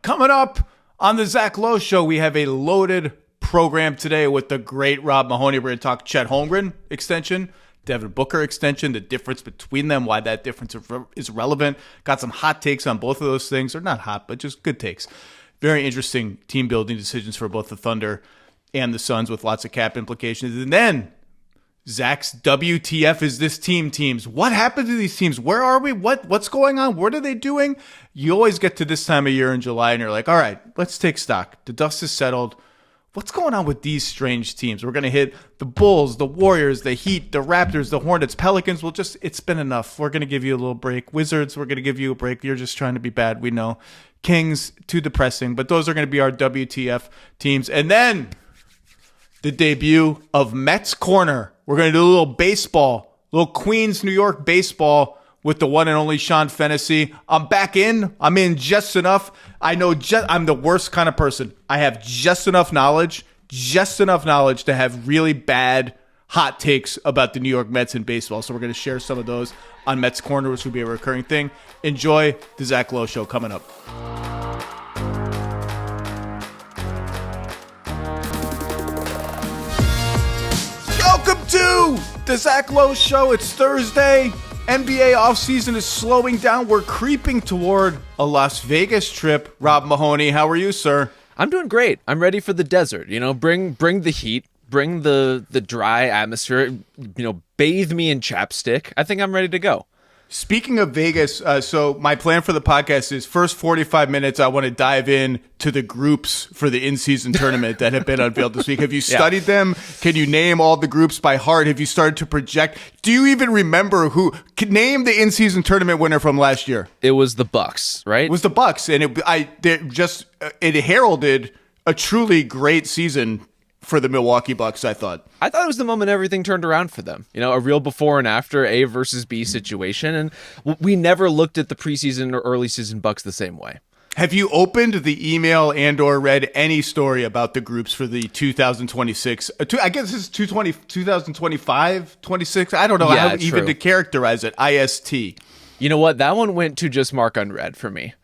Coming up on the Zach Lowe Show, we have a loaded program today with the great Rob Mahoney. We're going to talk Chet Holmgren extension, Devin Booker extension, the difference between them, why that difference is relevant. Got some hot takes on both of those things, or not hot, but just good takes. Very interesting team building decisions for both the Thunder and the Suns with lots of cap implications. And then Zach's WTF is this teams. What happened to these teams? Where are we? What's going on? What are they doing? You always get to this time of year in July and you're like, all right, let's take stock. The dust is settled. What's going on with these strange teams? We're going to hit the Bulls, the Warriors, the Heat, the Raptors, the Hornets, Pelicans. It's been enough. We're going to give you a little break. Wizards, we're going to give you a break. You're just trying to be bad. We know. Kings, too depressing. But those are going to be our WTF teams. And then the debut of Mets Corner. We're going to do a little baseball, little Queens, New York baseball with the one and only Sean Fennessey. I'm back in. I'm in just enough. I know I'm the worst kind of person. I have just enough knowledge to have really bad hot takes about the New York Mets in baseball. So we're going to share some of those on Mets Corner, which will be a recurring thing. Enjoy the Zach Lowe Show coming up. Welcome to the Zach Lowe Show. It's Thursday. NBA offseason is slowing down. We're creeping toward a Las Vegas trip. Rob Mahoney, how are you, sir? I'm doing great. I'm ready for the desert. Bring the heat, bring the dry atmosphere. Bathe me in chapstick. I think I'm ready to go. Speaking of Vegas, so my plan for the podcast is first 45 minutes, I want to dive in to the groups for the in-season tournament that have been unveiled this week. Have you studied them? Can you name all the groups by heart? Have you started to project? Do you even remember who? Name the in-season tournament winner from last year. It was the Bucks, right? It was the Bucks, and it heralded a truly great season for the Milwaukee Bucks, I thought. It was the moment everything turned around for them. A real before and after, A versus B situation. And we never looked at the preseason or early season Bucks the same way. Have you opened the email and or read any story about the groups for the 2026? I guess it's 2025, 26? I don't know how even to characterize it. IST. You know what? That one went to just mark unread for me.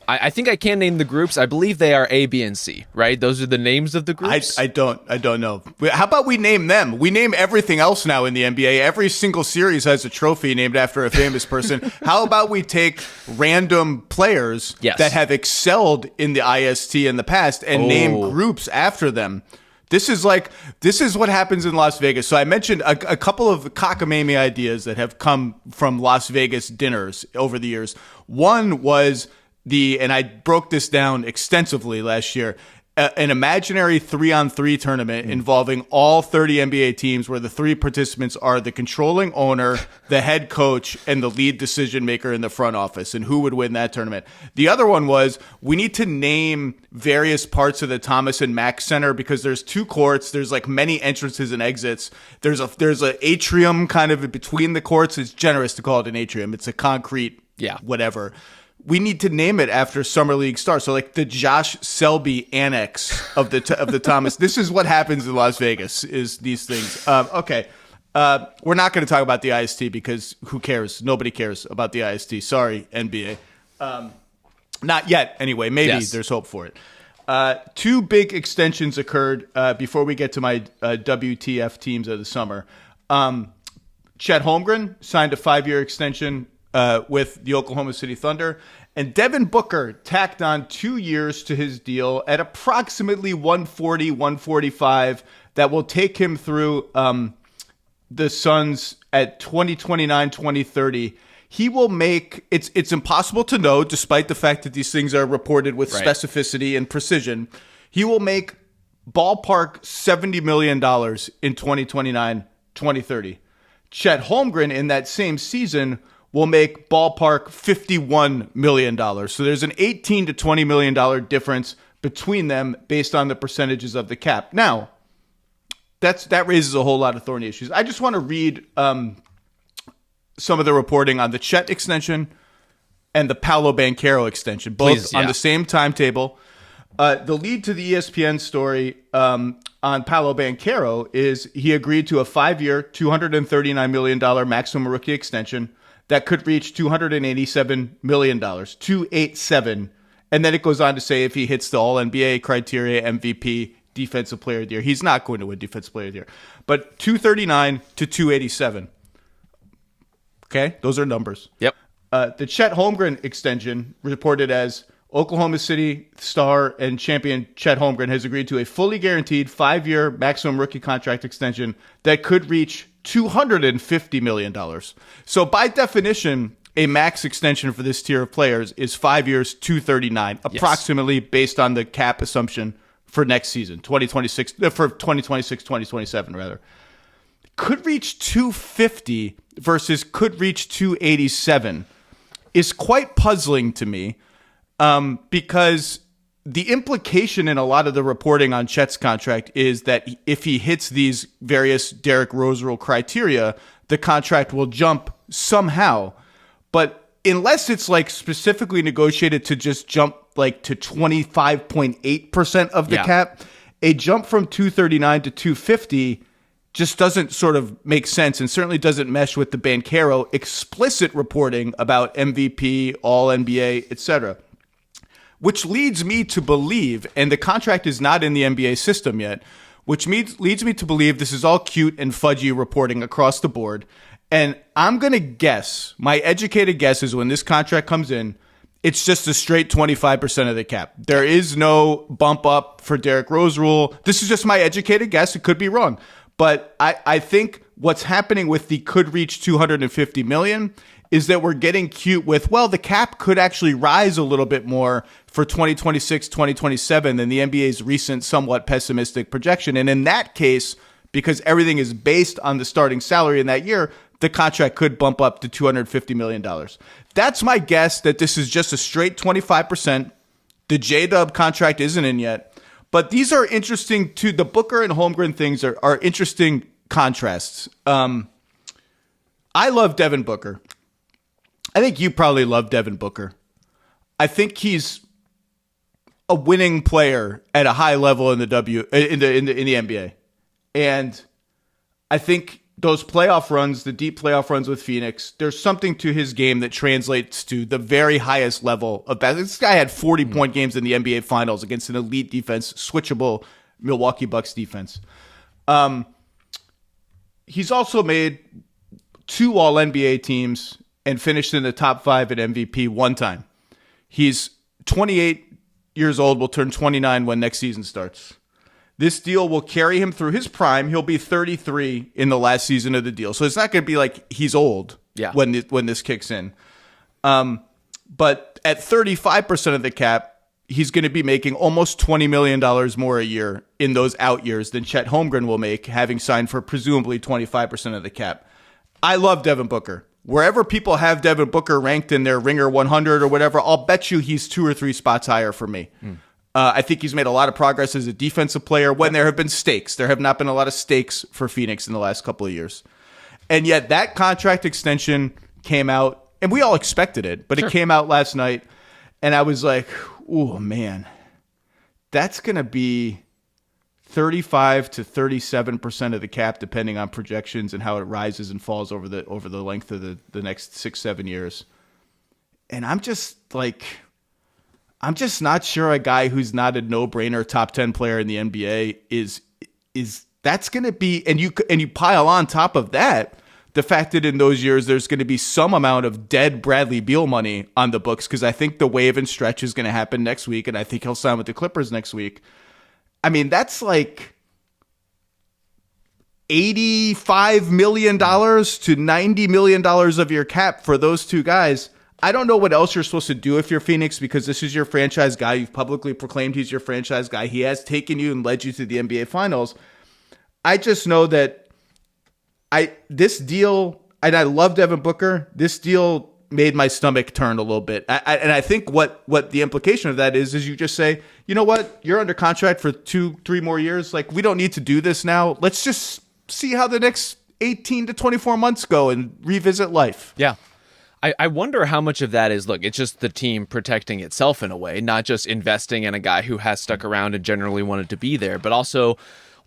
I think I can name the groups. I believe they are A, B, and C, right? Those are the names of the groups. I don't know. How about we name them? We name everything else now in the NBA. Every single series has a trophy named after a famous person. How about we take random players that have excelled in the IST in the past and name groups after them? This is what happens in Las Vegas. So I mentioned a couple of cockamamie ideas that have come from Las Vegas dinners over the years. One was and I broke this down extensively last year, an imaginary 3-on-3 tournament involving all 30 NBA teams where the three participants are the controlling owner, the head coach, and the lead decision maker in the front office, and who would win that tournament. The other one was we need to name various parts of the Thomas and Mack Center because there's two courts, there's many entrances and exits. There's a atrium kind of between the courts. It's generous to call it an atrium. It's a concrete whatever. We need to name it after Summer League stars. So the Josh Selby annex of the Thomas. This is what happens in Las Vegas is these things. Okay. We're not going to talk about the IST because who cares? Nobody cares about the IST. Sorry, NBA. Not yet. Anyway, maybe there's hope for it. Two big extensions occurred before we get to my WTF teams of the summer. Chet Holmgren signed a 5-year extension with the Oklahoma City Thunder. And Devin Booker tacked on 2 years to his deal at approximately 140, 145. That will take him through the Suns at 2029, 2030. He will make, it's impossible to know, despite the fact that these things are reported with specificity and precision. He will make ballpark $70 million in 2029, 2030. Chet Holmgren in that same season will make ballpark $51 million. So there's an $18 to $20 million difference between them based on the percentages of the cap. Now, that raises a whole lot of thorny issues. I just want to read some of the reporting on the Chet extension and the Paolo Banchero extension, both on the same timetable. The lead to the ESPN story on Paolo Banchero is he agreed to a 5-year, $239 million maximum rookie extension that could reach $287 million, 287, And then it goes on to say if he hits the All-NBA criteria, MVP, Defensive Player of the Year, he's not going to win Defensive Player of the Year. But 239 to 287. Okay, those are numbers. Yep. The Chet Holmgren extension, reported as Oklahoma City star and champion Chet Holmgren, has agreed to a fully guaranteed 5-year maximum rookie contract extension that could reach $250 million. So by definition, a max extension for this tier of players is 5 years, 239, approximately based on the cap assumption for next season, 2026, for 2026, 2027 rather. Could reach 250 versus could reach 287 is quite puzzling to me, because the implication in a lot of the reporting on Chet's contract is that if he hits these various Derrick Rose rule criteria, the contract will jump somehow. But unless it's like specifically negotiated to just jump like to 25.8% of the cap, a jump from 239 to 250 just doesn't sort of make sense, and certainly doesn't mesh with the Banchero explicit reporting about MVP, All-NBA, etc. Which leads me to believe, and the contract is not in the NBA system yet, which leads me to believe this is all cute and fudgy reporting across the board. And I'm going to guess, my educated guess is when this contract comes in, it's just a straight 25% of the cap. There is no bump up for Derrick Rose rule. This is just my educated guess. It could be wrong. But I think what's happening with the could reach $250 million is that we're getting cute with, well, the cap could actually rise a little bit more for 2026, 2027 than the NBA's recent somewhat pessimistic projection. And in that case, because everything is based on the starting salary in that year, the contract could bump up to $250 million. That's my guess, that this is just a straight 25%. The J-Dub contract isn't in yet. But these are interesting too. The Booker and Holmgren things are interesting contrasts. I love Devin Booker. I think you probably love Devin Booker. I think he's a winning player at a high level in the NBA. And I think those playoff runs, the deep playoff runs with Phoenix, there's something to his game that translates to the very highest level of basketball. This guy had 40-point games in the NBA Finals against an elite defense, switchable Milwaukee Bucks defense. He's also made 2 All-NBA teams and finished in the top 5 at MVP one time. He's 28 years old, will turn 29 when next season starts. This deal will carry him through his prime. He'll be 33 in the last season of the deal. So it's not going to be like he's old when this kicks in. But at 35% of the cap, he's going to be making almost $20 million more a year in those out years than Chet Holmgren will make, having signed for presumably 25% of the cap. I love Devin Booker. Wherever people have Devin Booker ranked in their Ringer 100 or whatever, I'll bet you he's 2 or 3 spots higher for me. I think he's made a lot of progress as a defensive player when there have been stakes. There have not been a lot of stakes for Phoenix in the last couple of years. And yet that contract extension came out, and we all expected it, but It came out last night, and I was like, oh, man, that's going to be 35 to 37% of the cap, depending on projections and how it rises and falls over the length of the next 6-7 years. And I'm just not sure a guy who's not a no-brainer top 10 player in the NBA is that's going to be, and you pile on top of that the fact that in those years there's going to be some amount of dead Bradley Beal money on the books, because I think the wave and stretch is going to happen next week, and I think he'll sign with the Clippers next week. I mean, that's like $85 million to $90 million of your cap for those two guys. I don't know what else you're supposed to do if you're Phoenix, because this is your franchise guy. You've publicly proclaimed he's your franchise guy. He has taken you and led you to the NBA Finals. I just know that this deal, and I love Devin Booker, this deal made my stomach turn a little bit. And I think what the implication of that is you just say, you know what, you're under contract for 2-3 more years. Like, we don't need to do this now. Let's just see how the next 18 to 24 months go and revisit life. Yeah. I wonder how much of that is, look, it's just the team protecting itself in a way, not just investing in a guy who has stuck around and generally wanted to be there, but also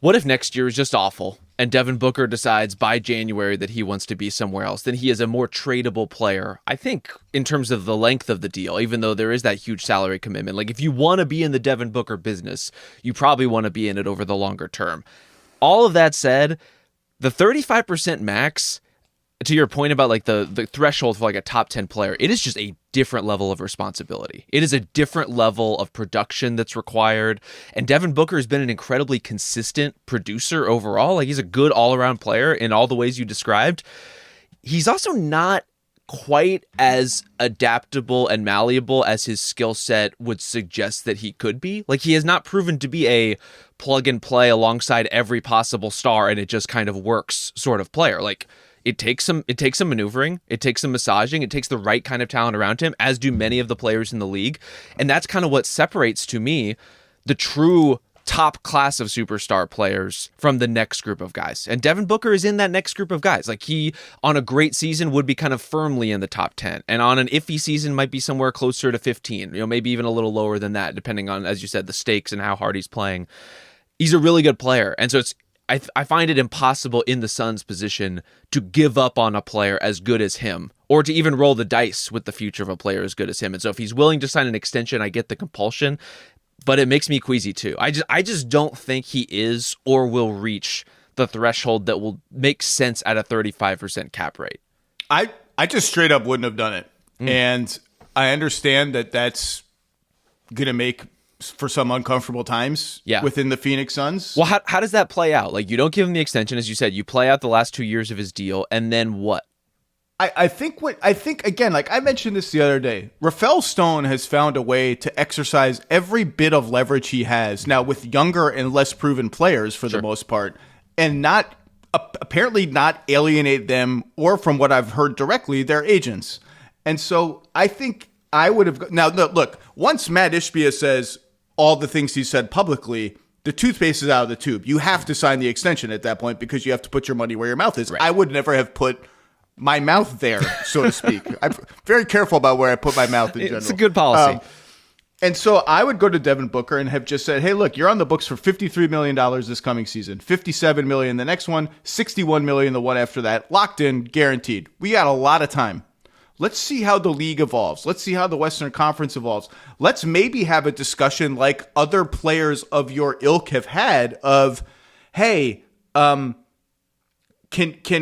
What if next year is just awful and Devin Booker decides by January that he wants to be somewhere else? Then he is a more tradable player, I think, in terms of the length of the deal, even though there is that huge salary commitment. Like, if you want to be in the Devin Booker business, you probably want to be in it over the longer term. All of that said, the 35% max, to your point about like the threshold for like a top 10 player, it is just a different level of responsibility. It is a different level of production that's required. And Devin Booker has been an incredibly consistent producer overall. Like, he's a good all-around player in all the ways you described. He's also not quite as adaptable and malleable as his skill set would suggest that he could be. Like, he has not proven to be a plug and play alongside every possible star and it just kind of works sort of player. Like, it takes some maneuvering, it takes some massaging, it takes the right kind of talent around him, as do many of the players in the league. And that's kind of what separates, to me, the true top class of superstar players from the next group of guys. And Devin Booker is in that next group of guys. Like, he, on a great season, would be kind of firmly in the top 10. And on an iffy season, might be somewhere closer to 15, maybe even a little lower than that, depending on, as you said, the stakes and how hard he's playing. He's a really good player. And so I find it impossible in the Suns' position to give up on a player as good as him, or to even roll the dice with the future of a player as good as him. And so if he's willing to sign an extension, I get the compulsion, but it makes me queasy too. I just don't think he is or will reach the threshold that will make sense at a 35% cap rate. I just straight up wouldn't have done it. And I understand that that's going to make for some uncomfortable times within the Phoenix Suns. Well, how does that play out? Like, you don't give him the extension, as you said. You play out the last 2 years of his deal, and then what? I think again, like I mentioned this the other day, Rafael Stone has found a way to exercise every bit of leverage he has now with younger and less proven players for the most part, and not apparently not alienate them, or from what I've heard directly, their agents. And so I think I would have now look, once Matt Ishbia says all the things he said publicly, the toothpaste is out of the tube. You have to sign the extension at that point because you have to put your money where your mouth is. Right. I would never have put my mouth there, so to speak. I'm very careful about where I put my mouth in general. It's a good policy. And so I would go to Devin Booker and have just said, hey, look, you're on the books for $53 million this coming season, $57 million the next one, $61 million the one after that, locked in, guaranteed. We got a lot of time. Let's see how the league evolves. Let's see how the Western Conference evolves. Let's maybe have a discussion like other players of your ilk have had of, hey, can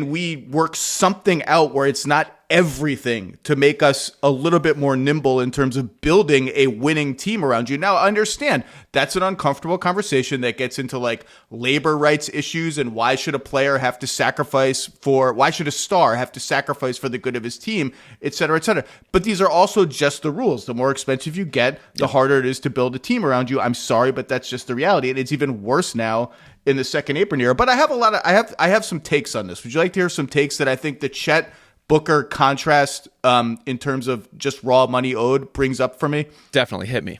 we work something out where it's not everything to make us a little bit more nimble in terms of building a winning team around you. Now, understand that's an uncomfortable conversation that gets into like labor rights issues and why should a player have to sacrifice for, why should a star have to sacrifice for the good of his team, et cetera, et cetera. But these are also just the rules. The more expensive you get, the harder it is to build a team around you. I'm sorry, but that's just the reality. And it's even worse now in the second Apron era. But I have some takes on this. Would you like to hear some takes that I think the Chet Booker contrast in terms of just raw money owed brings up for me? Definitely, hit me.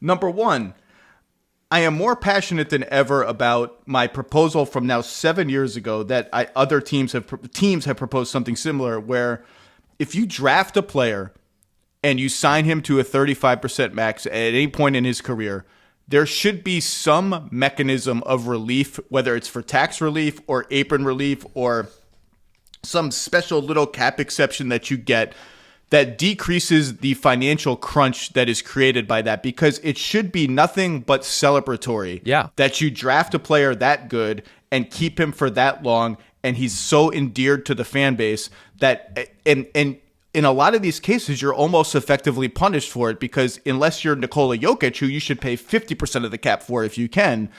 Number one, I am more passionate than ever about my proposal from now 7 years ago that other teams have proposed something similar, where if you draft a player and you sign him to a 35% max at any point in his career, there should be some mechanism of relief, whether it's for tax relief or apron relief or some special little cap exception that you get that decreases the financial crunch that is created by that, because it should be nothing but celebratory. Yeah. That you draft a player that good and keep him for that long, and he's so endeared to the fan base that, and in a lot of these cases, you're almost effectively punished for it, because unless you're Nikola Jokic, who you should pay 50% of the cap for if you can,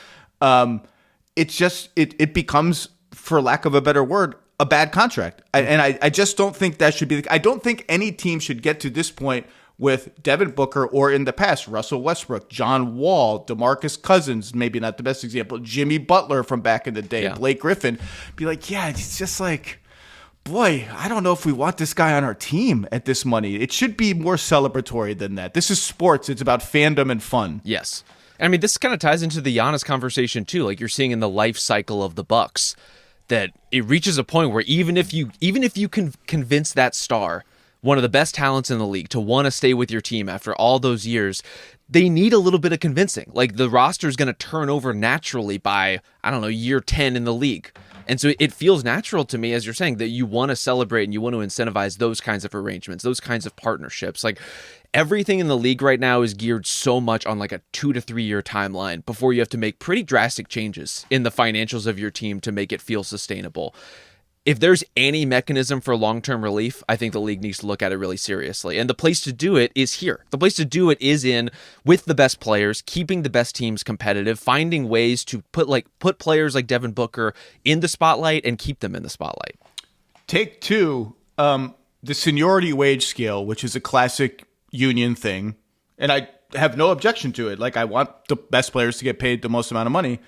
it becomes, for lack of a better word, a bad contract. I just don't think that should be I don't think any team should get to this point with Devin Booker, or in the past, Russell Westbrook, John Wall, DeMarcus Cousins, maybe not the best example, Jimmy Butler from back in the day, Blake Griffin, be like, yeah, it's just like, boy, I don't know if we want this guy on our team at this money. It should be more celebratory than that. This is sports. It's about fandom and fun. Yes. I mean, this kind of ties into the Giannis conversation too, like you're seeing in the life cycle of the Bucks, that it reaches a point where even if you can convince that star one of the best talents in the league, to want to stay with your team after all those years, they need a little bit of convincing. Like, the roster is going to turn over naturally by, I don't know, year 10 in the league. And so it feels natural to me, as you're saying, that you want to celebrate and you want to incentivize those kinds of arrangements, those kinds of partnerships. Like, everything in the league right now is geared so much on like a 2 to 3 year timeline before you have to make pretty drastic changes in the financials of your team to make it feel sustainable. If there's any mechanism for long-term relief, I think the league needs to look at it really seriously. And the place to do it is here. The place to do it is in with the best players, keeping the best teams competitive, finding ways to put players like Devin Booker in the spotlight and keep them in the spotlight. Take two, the seniority wage scale, which is a classic union thing. And I have no objection to it. Like, I want the best players to get paid the most amount of money.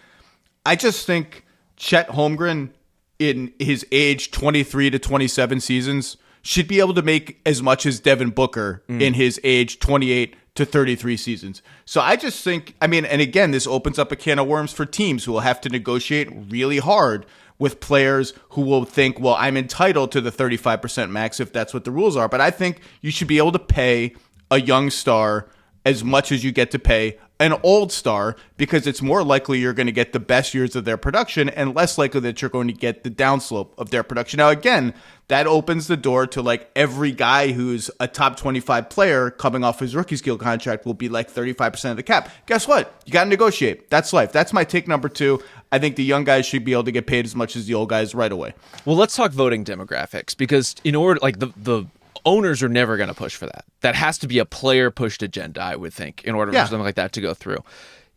I just think Chet Holmgren, in his age 23 to 27 seasons, should be able to make as much as Devin Booker in his age 28 to 33 seasons. So I just think, and again, this opens up a can of worms for teams who will have to negotiate really hard with players who will think, well, I'm entitled to the 35% max if that's what the rules are. But I think you should be able to pay a young star as much as you get to pay an old star, because it's more likely you're going to get the best years of their production and less likely that you're going to get the downslope of their production. Now, again, that opens the door to like every guy who's a top 25 player coming off his rookie scale contract will be like 35% of the cap. Guess what? You got to negotiate. That's life. That's my take number two. I think the young guys should be able to get paid as much as the old guys right away. Well, let's talk voting demographics, because in order, like the owners are never going to push for that. That has to be a player-pushed agenda, I would think, in order for something like that to go through.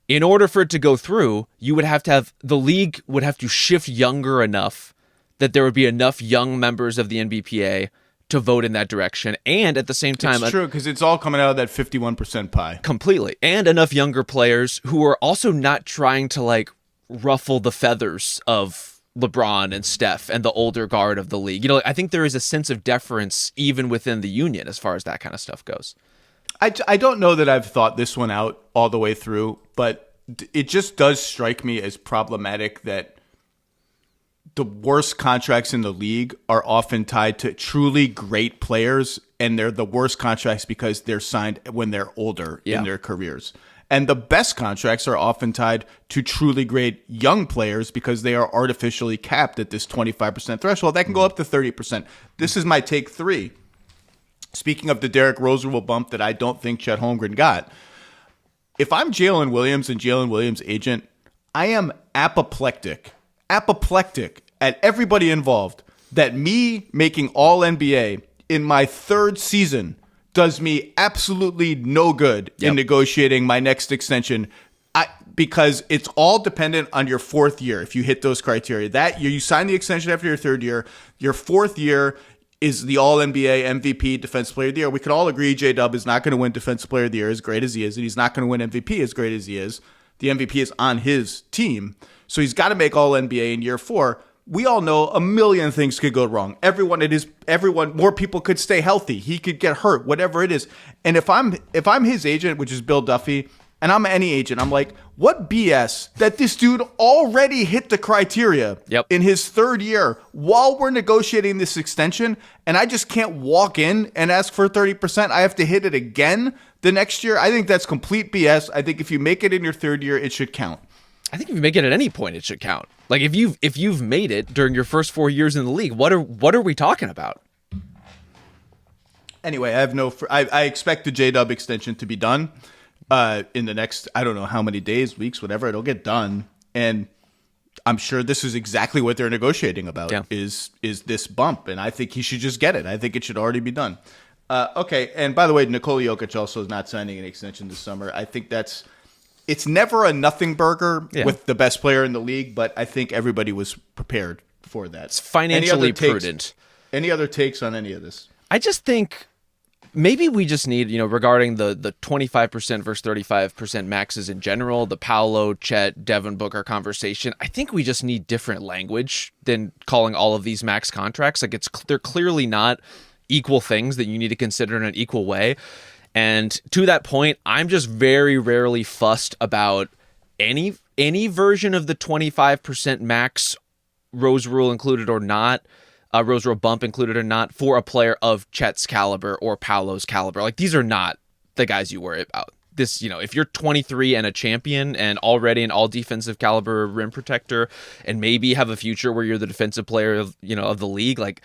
In order for it to go through, you would have to have, the league would have to shift younger enough that there would be enough young members of the NBPA to vote in that direction. And at the same time... It's true, because it's all coming out of that 51% pie. Completely. And enough younger players who are also not trying to, like, ruffle the feathers of LeBron and Steph and the older guard of the league. You know, I think there is a sense of deference even within the union as far as that kind of stuff goes. I don't know that I've thought this one out all the way through, but it just does strike me as problematic that the worst contracts in the league are often tied to truly great players, and they're the worst contracts because they're signed when they're older in their careers. And the best contracts are often tied to truly great young players because they are artificially capped at this 25% threshold. That can go up to 30%. This is my take three. Speaking of the Derrick Rose rule bump that I don't think Chet Holmgren got, if I'm Jalen Williams and Jalen Williams' agent, I am apoplectic at everybody involved that me making all NBA in my third season does me absolutely no good in negotiating my next extension, because it's all dependent on your fourth year. If you hit those criteria, that year you sign the extension after your third year, your fourth year is the All-NBA MVP, Defensive Player of the Year. We can all agree J-Dub is not going to win Defensive Player of the Year as great as he is, and he's not going to win MVP as great as he is. The MVP is on his team, so he's got to make All-NBA in year four. We all know a million things could go wrong. Everyone, more people could stay healthy. He could get hurt, whatever it is. And if I'm his agent, which is Bill Duffy, and I'm any agent, I'm like, what BS that this dude already hit the criteria in his third year while we're negotiating this extension, and I just can't walk in and ask for 30%. I have to hit it again the next year. I think that's complete BS. I think if you make it in your third year, it should count. I think if you make it at any point, it should count. Like, if you've made it during your first 4 years in the league, what are we talking about? Anyway, I expect the J-Dub extension to be done in the next, I don't know how many days, weeks, whatever. It'll get done, and I'm sure this is exactly what they're negotiating about is this bump, and I think he should just get it. I think it should already be done. Okay, and by the way, Nikola Jokic also is not signing an extension this summer. I think it's never a nothing burger with the best player in the league, but I think everybody was prepared for that. It's financially prudent. Any other takes on any of this? I just think maybe we just need, regarding the 25% versus 35% maxes in general, the Paolo, Chet, Devin Booker conversation, I think we just need different language than calling all of these max contracts. Like, they're clearly not equal things that you need to consider in an equal way. And to that point, I'm just very rarely fussed about any version of the 25% max, Rose rule included or not, Rose Row bump included or not, for a player of Chet's caliber or Paolo's caliber. Like, these are not the guys you worry about. This, if you're 23 and a champion and already an all defensive caliber rim protector and maybe have a future where you're the defensive player of the league, like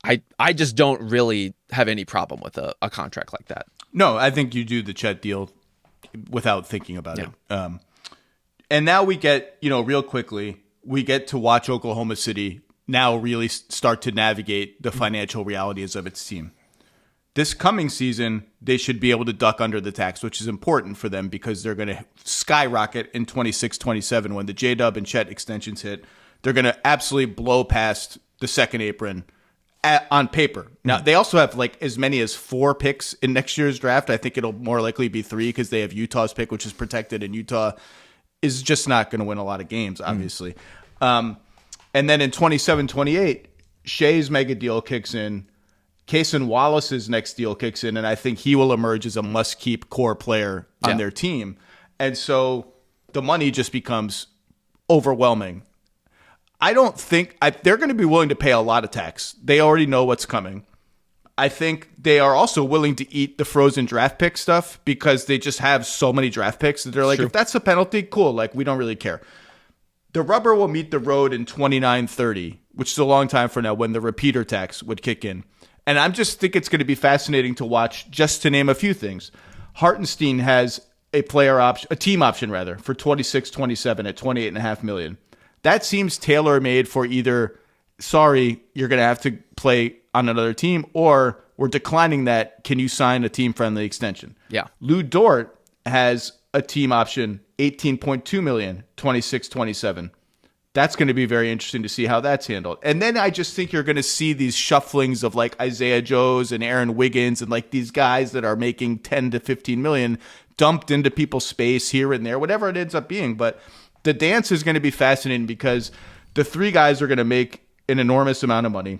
I just don't really have any problem with a contract like that. No, I think you do the Chet deal without thinking about it. And now we get, real quickly, we get to watch Oklahoma City now really start to navigate the financial realities of its team. This coming season, they should be able to duck under the tax, which is important for them because they're going to skyrocket in 26-27 when the J-Dub and Chet extensions hit. They're going to absolutely blow past the second apron on paper. Now, they also have like as many as 4 picks in next year's draft. I think it'll more likely be 3 because they have Utah's pick, which is protected, and Utah is just not going to win a lot of games, obviously. And then in 27-28, Shea's mega deal kicks in. Cason Wallace's next deal kicks in, and I think he will emerge as a must-keep core player on their team. And so the money just becomes overwhelming. I don't think they're going to be willing to pay a lot of tax. They already know what's coming. I think they are also willing to eat the frozen draft pick stuff because they just have so many draft picks that they're like, if that's a penalty, cool. Like, we don't really care. The rubber will meet the road in 29-30, which is a long time from now when the repeater tax would kick in. And I just think it's going to be fascinating to watch, just to name a few things. Hartenstein has a team option for 26-27 at $28.5 million. That seems tailor-made for either, sorry, you're going to have to play on another team, or we're declining that. Can you sign a team-friendly extension? Yeah. Lou Dort has a team option, $18.2 million, 26-27. That's going to be very interesting to see how that's handled. And then I just think you're going to see these shufflings of like Isaiah Joes and Aaron Wiggins and like these guys that are making 10 to 15 million dumped into people's space here and there, whatever it ends up being. But the dance is going to be fascinating because the 3 guys are going to make an enormous amount of money,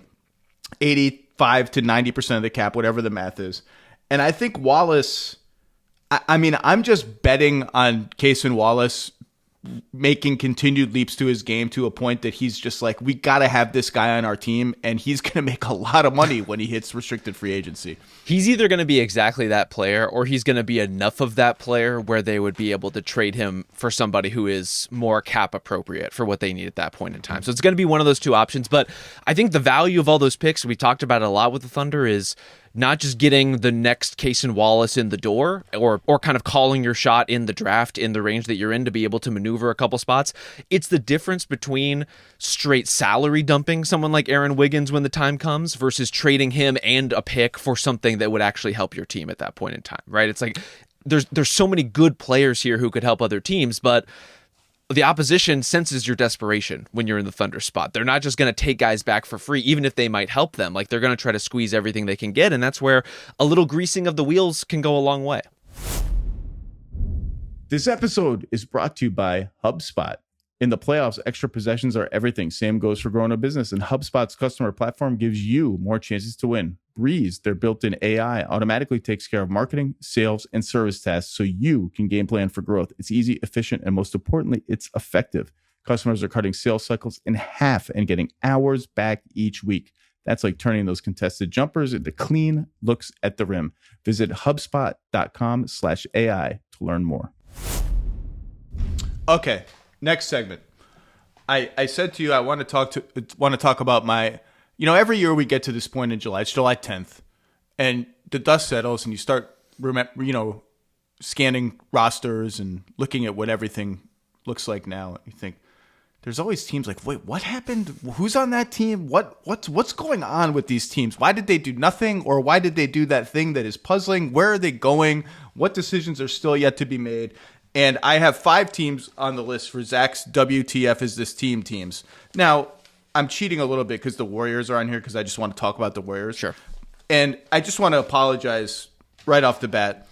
85 to 90% of the cap, whatever the math is. And I think Wallace, I'm just betting on Cason Wallace making continued leaps to his game to a point that he's just like, we got to have this guy on our team, and he's going to make a lot of money when he hits restricted free agency. He's either going to be exactly that player, or he's going to be enough of that player where they would be able to trade him for somebody who is more cap appropriate for what they need at that point in time. So it's going to be one of those 2 options. But I think the value of all those picks, we talked about it a lot with the Thunder, is not just getting the next Cason Wallace in the door or kind of calling your shot in the draft in the range that you're in to be able to maneuver a couple spots. It's the difference between straight salary dumping someone like Aaron Wiggins when the time comes versus trading him and a pick for something that would actually help your team at that point in time, right? It's like there's so many good players here who could help other teams, but the opposition senses your desperation when you're in the Thunder spot. They're not just going to take guys back for free, even if they might help them. Like, they're going to try to squeeze everything they can get, and that's where a little greasing of the wheels can go a long way. This episode is brought to you by HubSpot. In the playoffs, extra possessions are everything. Same goes for growing a business, and HubSpot's customer platform gives you more chances to win. Breeze, their built-in AI, automatically takes care of marketing, sales, and service tasks so you can game plan for growth. It's easy, efficient, and most importantly, it's effective. Customers are cutting sales cycles in half and getting hours back each week. That's like turning those contested jumpers into clean looks at the rim. Visit HubSpot.com/AI to learn more. Okay, next segment. I said to you I want to talk about my. Every year we get to this point in July. It's July 10th, and the dust settles, and you start, scanning rosters and looking at what everything looks like now. And you think, there's always teams like, wait, what happened? Who's on that team? What's going on with these teams? Why did they do nothing, or why did they do that thing that is puzzling? Where are they going? What decisions are still yet to be made? And I have 5 teams on the list for Zach's WTF is this team teams. Now, I'm cheating a little bit because the Warriors are on here because I just want to talk about the Warriors. Sure. And I just want to apologize right off the bat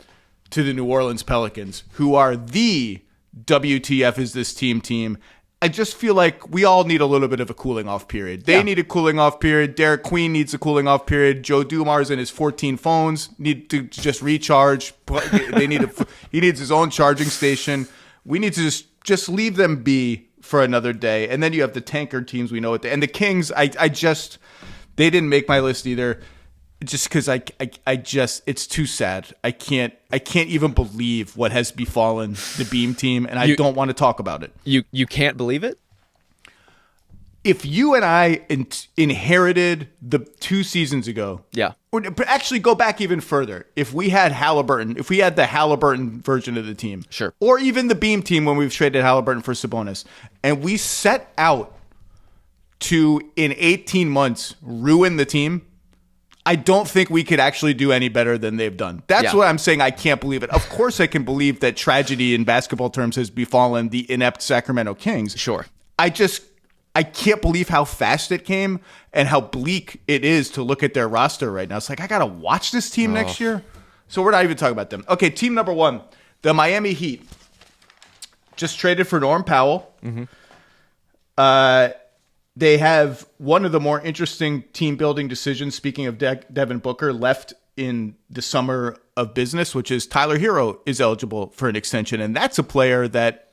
to the New Orleans Pelicans, who are the WTF is this team. I just feel like we all need a little bit of a cooling off period. They need a cooling off period. Derek Queen needs a cooling off period. Joe Dumars and his 14 phones need to just recharge. He needs his own charging station. We need to just leave them be for another day. And then you have the tanker teams we know it. And the Kings, They didn't make my list either. Just because I just, it's too sad. I can't even believe what has befallen the Beam team, and I don't want to talk about it. You can't believe it? If you and I inherited the 2 seasons ago, or actually go back even further, if we had Halliburton, if we had the Halliburton version of the team, sure, or even the Beam team when we've traded Halliburton for Sabonis, and we set out to, in 18 months, ruin the team, I don't think we could actually do any better than they've done. That's what I'm saying. I can't believe it. Of course I can believe that tragedy in basketball terms has befallen the inept Sacramento Kings. Sure. I can't believe how fast it came and how bleak it is to look at their roster right now. It's like, I got to watch this team next year. So we're not even talking about them. Okay, team number 1, the Miami Heat. Just traded for Norm Powell. Mm-hmm. They have one of the more interesting team-building decisions, speaking of Devin Booker, left in the summer of business, which is Tyler Hero is eligible for an extension. And that's a player that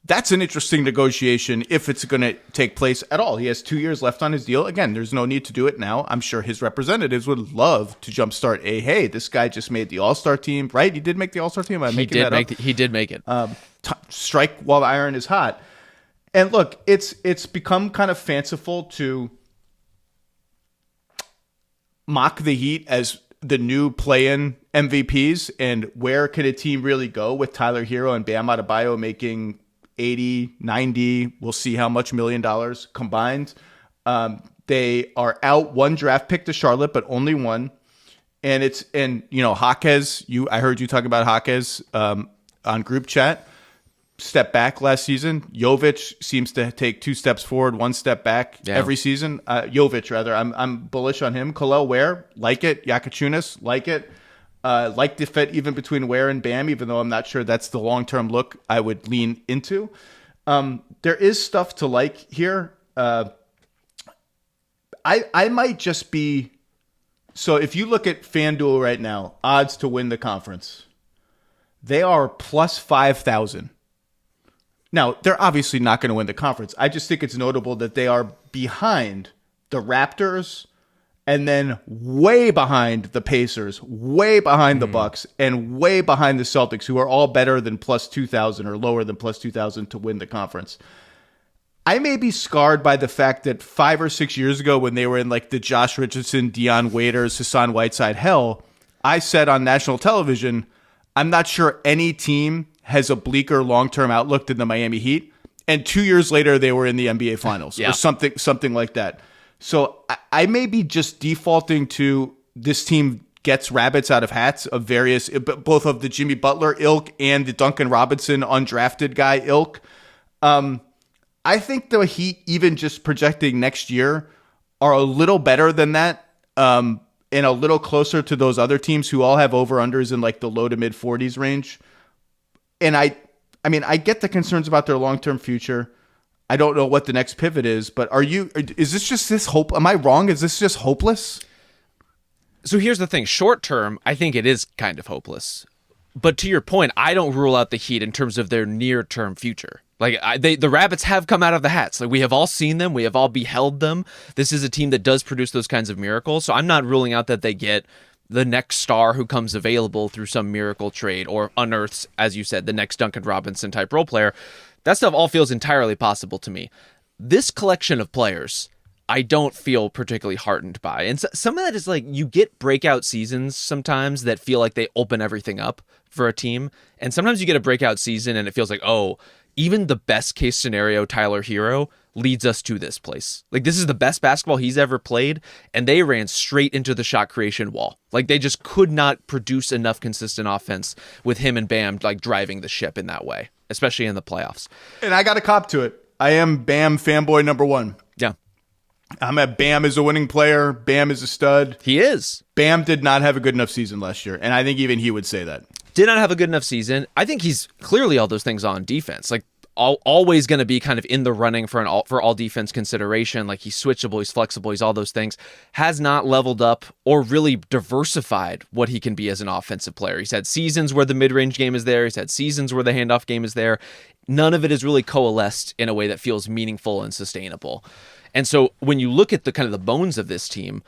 that's an interesting negotiation if it's going to take place at all. He has 2 years left on his deal. Again, there's no need to do it now. I'm sure his representatives would love to jumpstart hey, this guy just made the All-Star team, right? He did make the All-Star team. He did make it. Strike while the iron is hot. And look, it's become kind of fanciful to mock the Heat as the new play-in MVPs, and where can a team really go with Tyler Hero and Bam Adebayo making 80, 90, we'll see how much $1 million combined. They are out 1 draft pick to Charlotte, but only 1. And Jaquez, I heard you talk about Jaquez on group chat. Step back last season. Jovic seems to take 2 steps forward, 1 step back every season. Jovic, rather. I'm bullish on him. Khalil Ware, like it. Yakachunas, like it. Like the fit even between Ware and Bam, even though I'm not sure that's the long-term look I would lean into. There is stuff to like here. I might just be... So if you look at FanDuel right now, odds to win the conference, they are plus 5,000. Now, they're obviously not going to win the conference. I just think it's notable that they are behind the Raptors and then way behind the Pacers, way behind the Bucks, and way behind the Celtics, who are all better than plus 2,000 or lower than plus 2,000 to win the conference. I may be scarred by the fact that 5 or 6 years ago when they were in like the Josh Richardson, Dion Waiters, Hassan Whiteside hell, I said on national television, I'm not sure any team has a bleaker long-term outlook than the Miami Heat. And 2 years later, they were in the NBA Finals or something like that. So I may be just defaulting to this team gets rabbits out of hats of various, both of the Jimmy Butler ilk and the Duncan Robinson undrafted guy ilk. I think the Heat, even just projecting next year, are a little better than that. And a little closer to those other teams who all have over-unders in like the low to mid 40s range. And I I get the concerns about their long-term future. I don't know what the next pivot is, but is this just this hope? Am I wrong? Is this just hopeless? So here's the thing. Short term, I think it is kind of hopeless. But to your point, I don't rule out the Heat in terms of their near-term future. Like the Rabbits have come out of the hats. Like we have all seen them. We have all beheld them. This is a team that does produce those kinds of miracles. So I'm not ruling out that they get the next star who comes available through some miracle trade or unearths, as you said, the next Duncan Robinson type role player. That stuff all feels entirely possible to me. This collection of players, I don't feel particularly heartened by. And some of that is like you get breakout seasons sometimes that feel like they open everything up for a team. And sometimes you get a breakout season and it feels like, oh, even the best case scenario Tyler Hero leads us to this place. Like this is the best basketball he's ever played, and they ran straight into the shot creation wall. Like they just could not produce enough consistent offense with him and Bam like driving the ship in that way, especially in the playoffs. And I got to cop to it. I am Bam fanboy number one. Yeah. I'm at Bam is a winning player. Bam is a stud. He is. Bam did not have a good enough season last year, and I think even he would say that. Did not have a good enough season. I think he's clearly all those things on defense. Like always going to be kind of in the running for all defense consideration. Like he's switchable, he's flexible, he's all those things. Has not leveled up or really diversified what he can be as an offensive player. He's had seasons where the mid-range game is there. He's had seasons where the handoff game is there. None of it is really coalesced in a way that feels meaningful and sustainable. And so when you look at the kind of the bones of this team,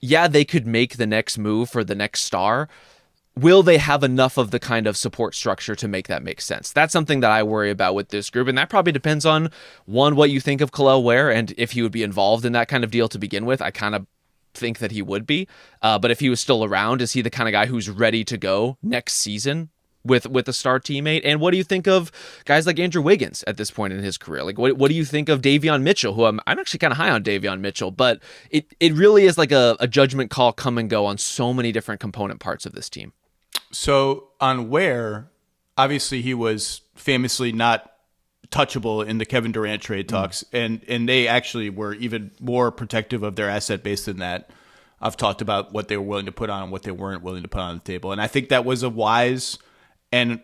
yeah, they could make the next move for the next star. Will they have enough of the kind of support structure to make that make sense? That's something that I worry about with this group. And that probably depends on, one, what you think of Kel'el Ware and if he would be involved in that kind of deal to begin with. I kind of think that he would be. But if he was still around, is he the kind of guy who's ready to go next season with a star teammate? And what do you think of guys like Andrew Wiggins at this point in his career? Like, what do you think of Davion Mitchell, who I'm actually kind of high on Davion Mitchell, but it really is like a judgment call come and go on so many different component parts of this team. So on Ware, obviously he was famously not touchable in the Kevin Durant trade talks, and they actually were even more protective of their asset base than that. I've talked about what they were willing to put on and what they weren't willing to put on the table, and I think that was a wise and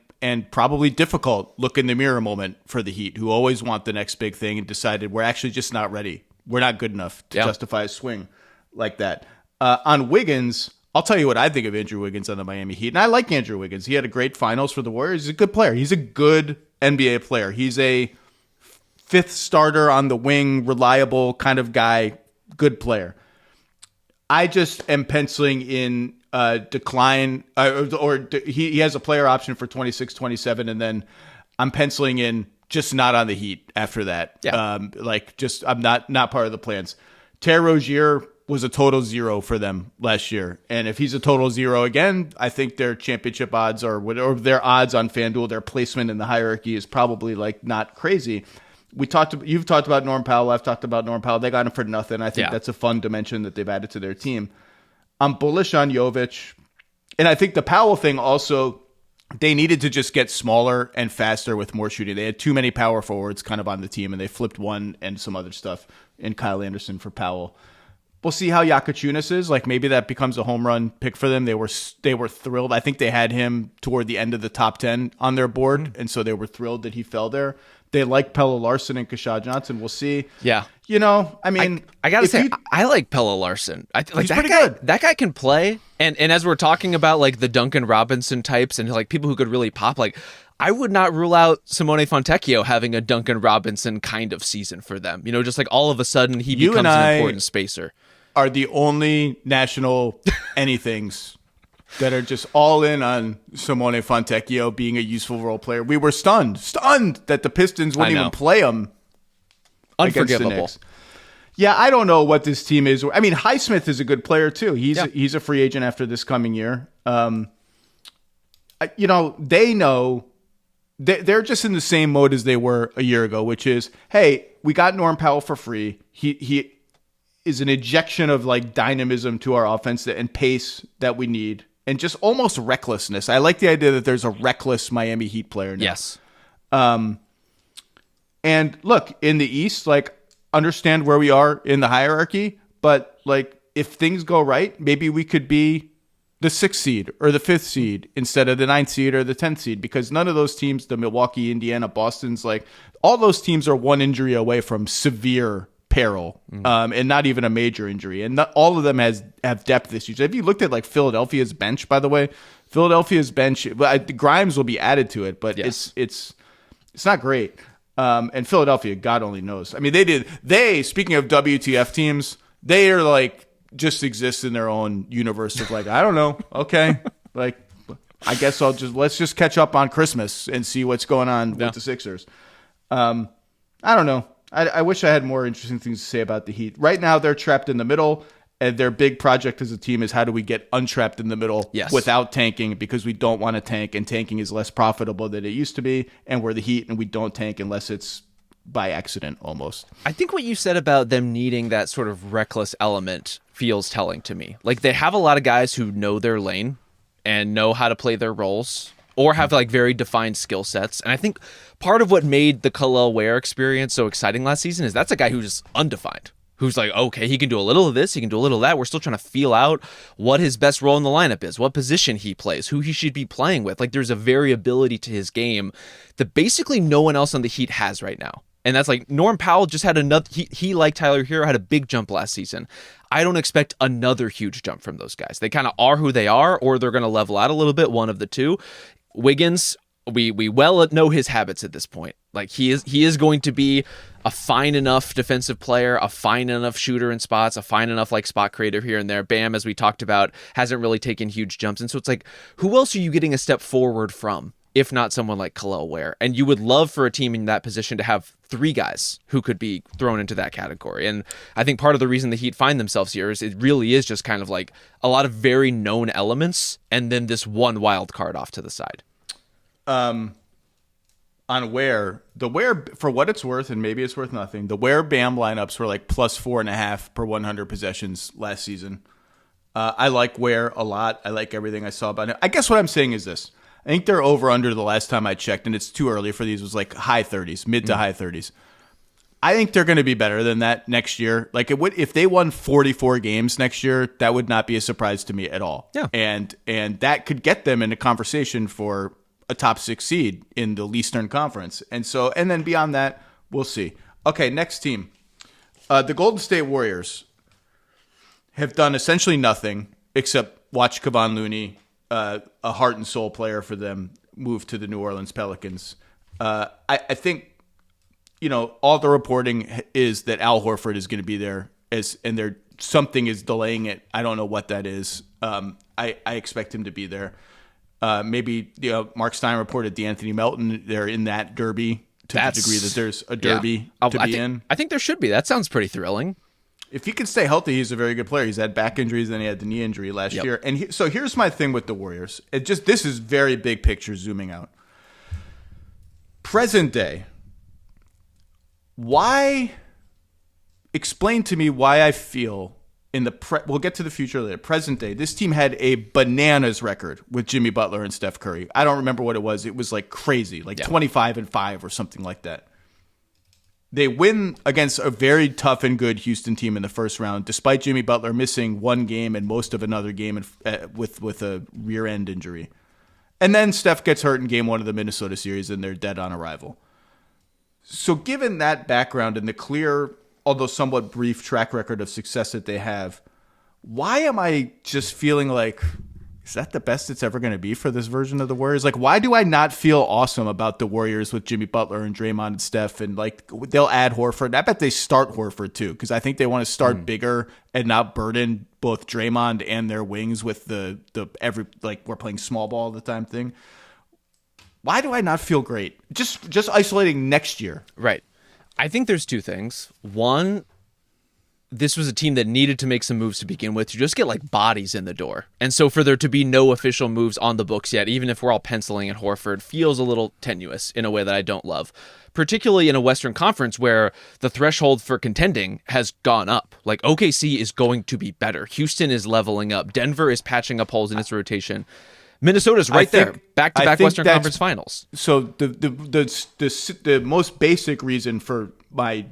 probably difficult look in the mirror moment for the Heat, who always want the next big thing and decided we're actually just not ready. We're not good enough to justify a swing like that. On Wiggins, I'll tell you what I think of Andrew Wiggins on the Miami Heat. And I like Andrew Wiggins. He had a great finals for the Warriors. He's a good player. He's a good NBA player. He's a fifth starter on the wing, reliable kind of guy, good player. I just am penciling in decline, he has a player option for 26, 27, and then I'm penciling in just not on the Heat after that. Yeah. I'm not part of the plans. Terry Rozier was a total zero for them last year. And if he's a total zero again, I think their championship odds or their odds on FanDuel, their placement in the hierarchy is probably like not crazy. You've talked about Norm Powell. I've talked about Norm Powell. They got him for nothing. I think that's a fun dimension that they've added to their team. I'm bullish on Jovic. And I think the Powell thing also, they needed to just get smaller and faster with more shooting. They had too many power forwards kind of on the team, and they flipped one and some other stuff in Kyle Anderson for Powell. We'll see how Jakučiūnas is. Like, maybe that becomes a home run pick for them. They were thrilled. I think they had him toward the end of the top 10 on their board, and so they were thrilled that he fell there. They like Pelle Larsson and Keshad Johnson. We'll see. Yeah. I mean, I gotta say, I like Pelle Larsson. He's pretty good. That guy can play. And as we're talking about like the Duncan Robinson types and like people who could really pop, like I would not rule out Simone Fontecchio having a Duncan Robinson kind of season for them. Just like all of a sudden he becomes an important spacer. Are the only national anythings that are just all in on Simone Fontecchio being a useful role player. We were stunned that the Pistons wouldn't even play him. Unforgivable. Yeah, I don't know what this team is. I mean, Highsmith is a good player too. He's a free agent after this coming year. They know they're just in the same mode as they were a year ago, which is, hey, we got Norm Powell for free. He is an injection of like dynamism to our offense and pace that we need, and just almost recklessness. I like the idea that there's a reckless Miami Heat player now. Yes. And look, in the East, like, understand where we are in the hierarchy, but like if things go right, maybe we could be the 6th seed or the 5th seed instead of the 9th seed or the 10th seed, because none of those teams, the Milwaukee, Indiana, Boston's, like all those teams are one injury away from severe peril, and not even a major injury. And not all of them have depth issues. Have you looked at like Philadelphia's bench, by the way? Philadelphia's bench, Grimes will be added to it, but it's not great. And Philadelphia, God only knows. I mean, speaking of WTF teams, they are like, just exist in their own universe of like, I don't know. Okay. Like, I guess let's just catch up on Christmas and see what's going on with the Sixers. I don't know. I wish I had more interesting things to say about the Heat. Right now, they're trapped in the middle, and their big project as a team is how do we get untrapped in the middle without tanking, because we don't want to tank, and tanking is less profitable than it used to be, and we're the Heat, and we don't tank unless it's by accident almost. I think what you said about them needing that sort of reckless element feels telling to me. Like, they have a lot of guys who know their lane and know how to play their roles, or have like very defined skill sets. And I think part of what made the Kel'el Ware experience so exciting last season is that's a guy who's undefined, who's like, okay, he can do a little of this, he can do a little of that. We're still trying to feel out what his best role in the lineup is, what position he plays, who he should be playing with. Like, there's a variability to his game that basically no one else on the Heat has right now. And that's like Norm Powell just had another, he like Tyler Hero, had a big jump last season. I don't expect another huge jump from those guys. They kind of are who they are, or they're going to level out a little bit, one of the two. Wiggins, we well know his habits at this point. Like he is going to be a fine enough defensive player, a fine enough shooter in spots, a fine enough like spot creator here and there. Bam, as we talked about, hasn't really taken huge jumps. And so it's like, who else are you getting a step forward from, if not someone like Kel'el Ware? And you would love for a team in that position to have 3 guys who could be thrown into that category. And I think part of the reason the Heat find themselves here is it really is just kind of like a lot of very known elements and then this one wild card off to the side. On Ware, the Ware, for what it's worth, and maybe it's worth nothing, the Ware Bam lineups were like plus 4.5 per 100 possessions last season. I like Ware a lot. I like everything I saw about him. I guess what I'm saying is this. I think they're over under the last time I checked, and it's too early for these. It was like high 30s, mid to high 30s. I think they're going to be better than that next year. Like it would, if they won 44 games next year, that would not be a surprise to me at all. Yeah. And that could get them in a conversation for a top 6 seed in the Eastern Conference. And then beyond that, we'll see. Okay, next team. The Golden State Warriors have done essentially nothing except watch Kevon Looney, a heart and soul player for them, move to the New Orleans Pelicans. I think, all the reporting is that Al Horford is going to be there, and something is delaying it. I don't know what that is. I expect him to be there. Maybe Mark Stein reported D'Anthony Melton. They're in that derby to the degree that there's a derby to be in. I think there should be. That sounds pretty thrilling. If he can stay healthy, he's a very good player. He's had back injuries, then he had the knee injury last year. And so here's my thing with the Warriors. This is very big picture zooming out. Present day. Explain to me why I feel we'll get to the future later. Present day, this team had a bananas record with Jimmy Butler and Steph Curry. I don't remember what it was. It was like crazy, 25-5 or something like that. They win against a very tough and good Houston team in the first round, despite Jimmy Butler missing one game and most of another game with a rear end injury. And then Steph gets hurt in game 1 of the Minnesota series, and they're dead on arrival. So given that background and the clear, although somewhat brief, track record of success that they have, why am I just feeling like, is that the best it's ever going to be for this version of the Warriors? Like, why do I not feel awesome about the Warriors with Jimmy Butler and Draymond and Steph? And like, they'll add Horford. I bet they start Horford too, because I think they want to start bigger and not burden both Draymond and their wings with the we're playing small ball all the time thing. Why do I not feel great? Just isolating next year. Right. I think there's 2 things. One, this was a team that needed to make some moves to begin with to just get like bodies in the door. And so for there to be no official moves on the books yet, even if we're all penciling in Horford, feels a little tenuous in a way that I don't love, particularly in a Western Conference where the threshold for contending has gone up. Like OKC is going to be better. Houston is leveling up. Denver is patching up holes in its rotation. Minnesota's right there, back-to-back Western Conference Finals. So the most basic reason for my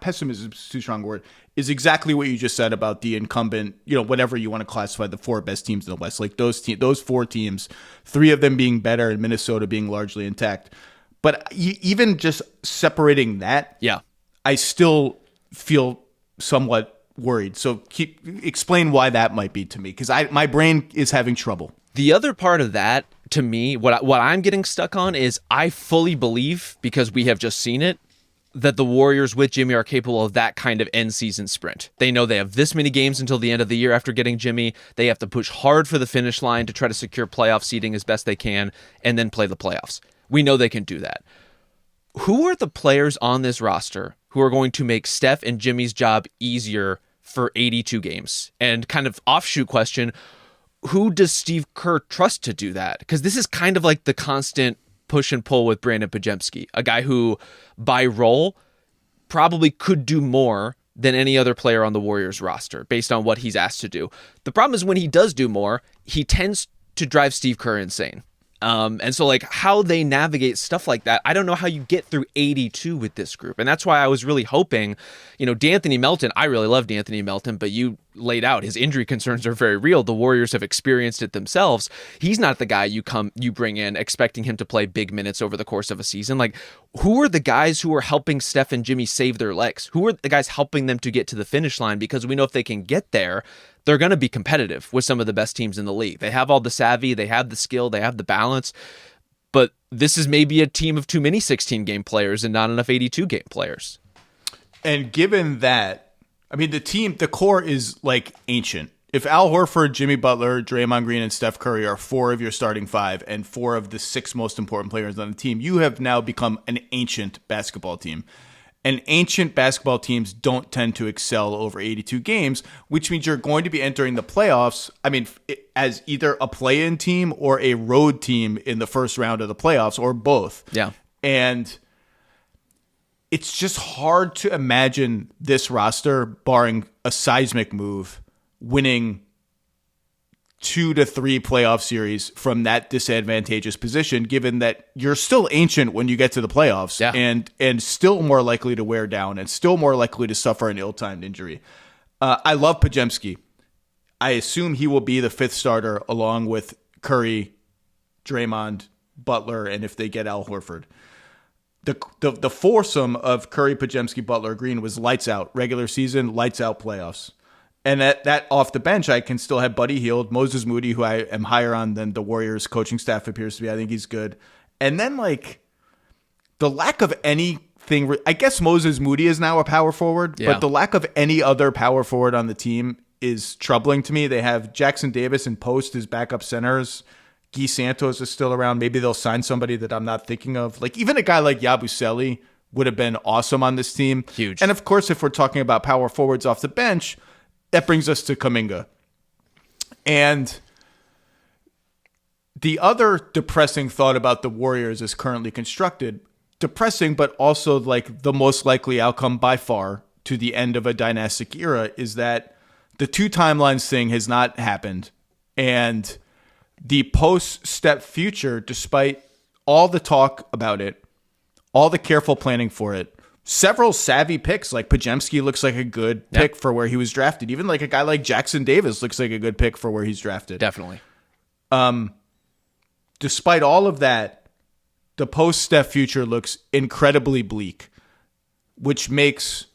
pessimism is too strong a word, is exactly what you just said about the incumbent, whatever you want to classify the 4 best teams in the West. Like those 4 teams, 3 of them being better and Minnesota being largely intact. But even just separating that, I still feel somewhat worried. So explain why that might be to me, because my brain is having trouble. The other part of that, to me, what I'm getting stuck on is I fully believe, because we have just seen it, that the Warriors with Jimmy are capable of that kind of end-season sprint. They know they have this many games until the end of the year after getting Jimmy. They have to push hard for the finish line to try to secure playoff seeding as best they can and then play the playoffs. We know they can do that. Who are the players on this roster who are going to make Steph and Jimmy's job easier for 82 games? And kind of offshoot question, who does Steve Kerr trust to do that? Because this is kind of like the constant push and pull with Brandon Pajemski, a guy who, by role, probably could do more than any other player on the Warriors roster based on what he's asked to do. The problem is when he does do more, he tends to drive Steve Kerr insane. And so like how they navigate stuff like that, I don't know how you get through 82 with this group. And that's why I was really hoping, D'Anthony Melton, I really love D'Anthony Melton, but you laid out his injury concerns are very real. The Warriors have experienced it themselves. He's not the guy you bring in expecting him to play big minutes over the course of a season. Like, who are the guys who are helping Steph and Jimmy save their legs? Who are the guys helping them to get to the finish line? Because we know if they can get there, they're going to be competitive with some of the best teams in the league. They have all the savvy, they have the skill, they have the balance. but this is maybe a team of too many 16-game players and not enough 82-game players. And given that, I mean, the core is like ancient. If Al Horford, Jimmy Butler, Draymond Green, and Steph Curry are 4 of your starting 5 and 4 of the 6 most important players on the team, you have now become an ancient basketball team. And ancient basketball teams don't tend to excel over 82 games, which means you're going to be entering the playoffs, I mean, as either a play-in team or a road team in the first round of the playoffs, or both. Yeah. And it's just hard to imagine this roster, barring a seismic move, winning 2 to 3 playoff series from that disadvantageous position, given that you're still ancient when you get to the playoffs, and still more likely to wear down and still more likely to suffer an ill-timed injury. I love Podziemski. I assume he will be the 5th starter along with Curry, Draymond, Butler, and if they get Al Horford. The foursome of Curry, Podziemski, Butler, Green was lights out regular season, lights out playoffs. And that off the bench, I can still have Buddy Hield, Moses Moody, who I am higher on than the Warriors coaching staff appears to be. I think he's good. And then, like, the lack of anything, I guess Moses Moody is now a power forward, but the lack of any other power forward on the team is troubling to me. They have Jackson Davis and Post as backup centers. Guy Santos is still around. Maybe they'll sign somebody that I'm not thinking of. Like, even a guy like Yabusele would have been awesome on this team. Huge. And, of course, if we're talking about power forwards off the bench, that brings us to Kuminga. And the other depressing thought about the Warriors as currently constructed, depressing, but also like the most likely outcome by far to the end of a dynastic era, is that the 2 timelines thing has not happened. And the post-step future, despite all the talk about it, all the careful planning for it, several savvy picks, like Podziemski looks like a good pick for where he was drafted. Even like a guy like Jackson Davis looks like a good pick for where he's drafted. Definitely. Despite all of that, the post-step future looks incredibly bleak, which makes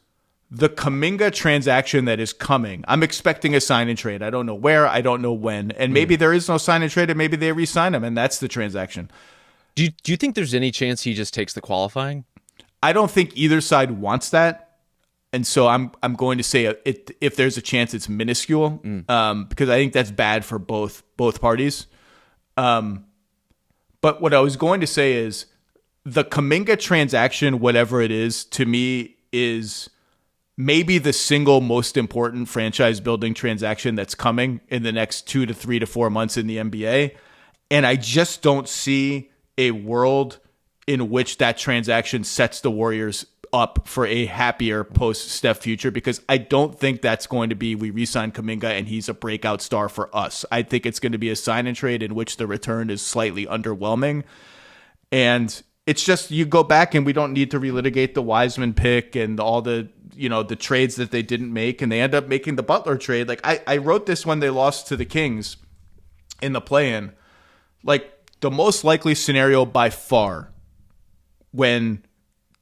the Kuminga transaction that is coming. I'm expecting a sign and trade. I don't know where, I don't know when, and maybe there is no sign and trade, and maybe they re-sign him, and that's the transaction. Do you think there's any chance he just takes the qualifying? I don't think either side wants that, and so I'm going to say if there's a chance, it's minuscule, because I think that's bad for both parties. But what I was going to say is the Kuminga transaction, whatever it is, to me is maybe the single most important franchise building transaction that's coming in the next 2 to 3 to 4 months in the NBA, and I just don't see a world in which that transaction sets the Warriors up for a happier post-Steph future, because I don't think that's going to be we re-sign Kuminga and he's a breakout star for us. I think it's going to be a sign and trade in which the return is slightly underwhelming. And it's just, you go back and we don't need to relitigate the Wiseman pick and all the, the trades that they didn't make, and they end up making the Butler trade. Like I wrote this when they lost to the Kings in the play-in, like the most likely scenario by far, when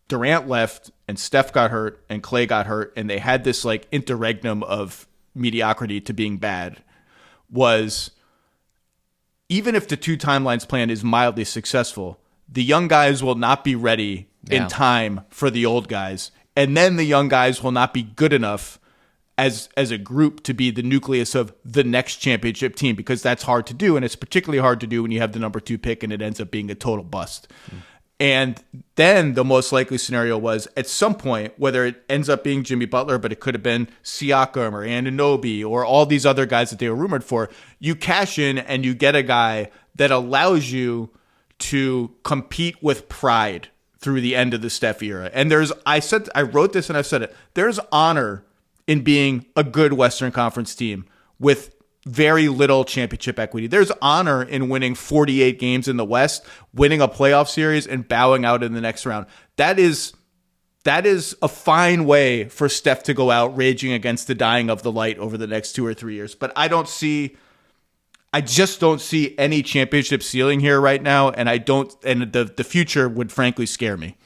Durant left and Steph got hurt and Clay got hurt and they had this like interregnum of mediocrity to being bad, was even if the 2 timelines plan is mildly successful, the young guys will not be ready in time for the old guys. And then the young guys will not be good enough as a group to be the nucleus of the next championship team, because that's hard to do. And it's particularly hard to do when you have the number 2 pick and it ends up being a total bust. And then the most likely scenario was at some point, whether it ends up being Jimmy Butler, but it could have been Siakam or Anunoby or all these other guys that they were rumored for, you cash in and you get a guy that allows you to compete with pride through the end of the Steph era. And I wrote this and I've said it, there's honor in being a good Western Conference team with very little championship equity. There's honor in winning 48 games in the West, winning a playoff series, and bowing out in the next round. That is a fine way for Steph to go out raging against the dying of the light over the next 2 or 3 years. But I just don't see any championship ceiling here right now, and the future would frankly scare me.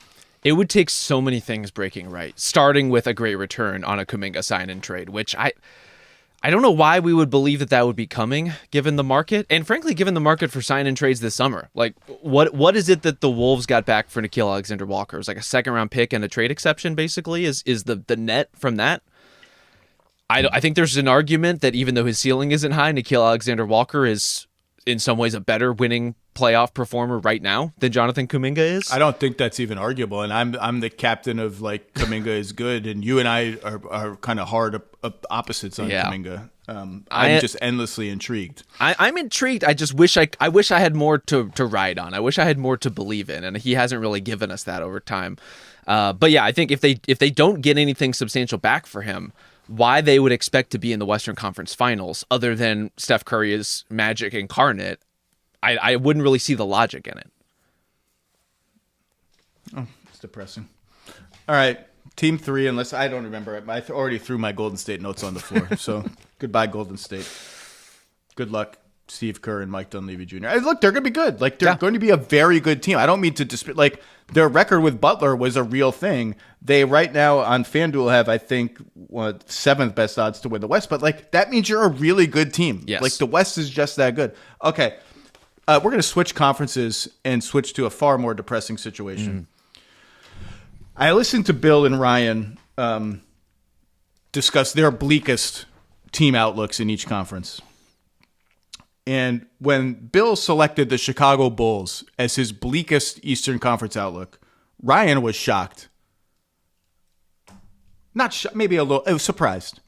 It would take so many things breaking right, starting with a great return on a Kuminga sign and trade, which I I don't know why we would believe that would be coming, given the market, and frankly, given the market for sign and trades this summer. Like, what is it that the Wolves got back for Nickeil Alexander-Walker? It was like a second-round pick and a trade exception, basically, is the net from that. I think there's an argument that even though his ceiling isn't high, Nickeil Alexander-Walker is in some ways a better winning playoff performer right now than Jonathan Kuminga is. I don't think that's even arguable, and I'm the captain of like Kuminga is good, and you and I are kind of hard opposites on Kuminga. I'm just endlessly intrigued. I'm intrigued. I just wish I had more to ride on. I wish I had more to believe in, and he hasn't really given us that over time. But yeah, I think if they don't get anything substantial back for him, why they would expect to be in the Western Conference Finals other than Steph Curry is Magic incarnate, I wouldn't really see the logic in it. Oh, it's depressing. All right, team 3, unless I don't remember it. I already threw my Golden State notes on the floor, so goodbye, Golden State. Good luck, Steve Kerr and Mike Dunleavy Jr. Look, they're going to be good. Like, they're going to be a very good team. I don't mean to dispute. Like, their record with Butler was a real thing. They right now on FanDuel have, I think, 7th best odds to win the West. But, like, that means you're a really good team. Yes. Like, the West is just that good. Okay, we're going to switch conferences and switch to a far more depressing situation. I listened to Bill and Ryan discuss their bleakest team outlooks in each conference. And when Bill selected the Chicago Bulls as his bleakest Eastern Conference outlook, Ryan was shocked. Maybe a little. I was surprised.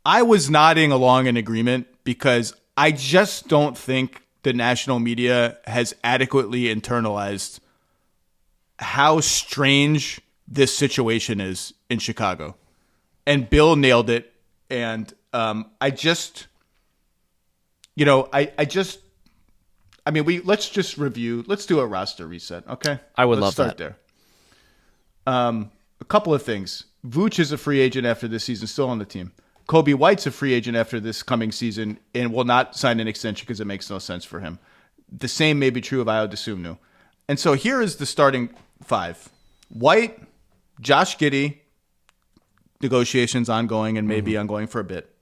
I was nodding along in agreement because I just don't think the national media has adequately internalized how strange this situation is in Chicago. And Bill nailed it. And let's just review. Let's do a roster reset, okay? I would Let's love start that. there. A couple of things. Vooch is a free agent after this season, still on the team. Kobe White's a free agent after this coming season and will not sign an extension because it makes no sense for him. The same may be true of Ayo Dosunmu. And so here is the starting 5. White, Josh Giddey, negotiations ongoing and maybe ongoing for a bit.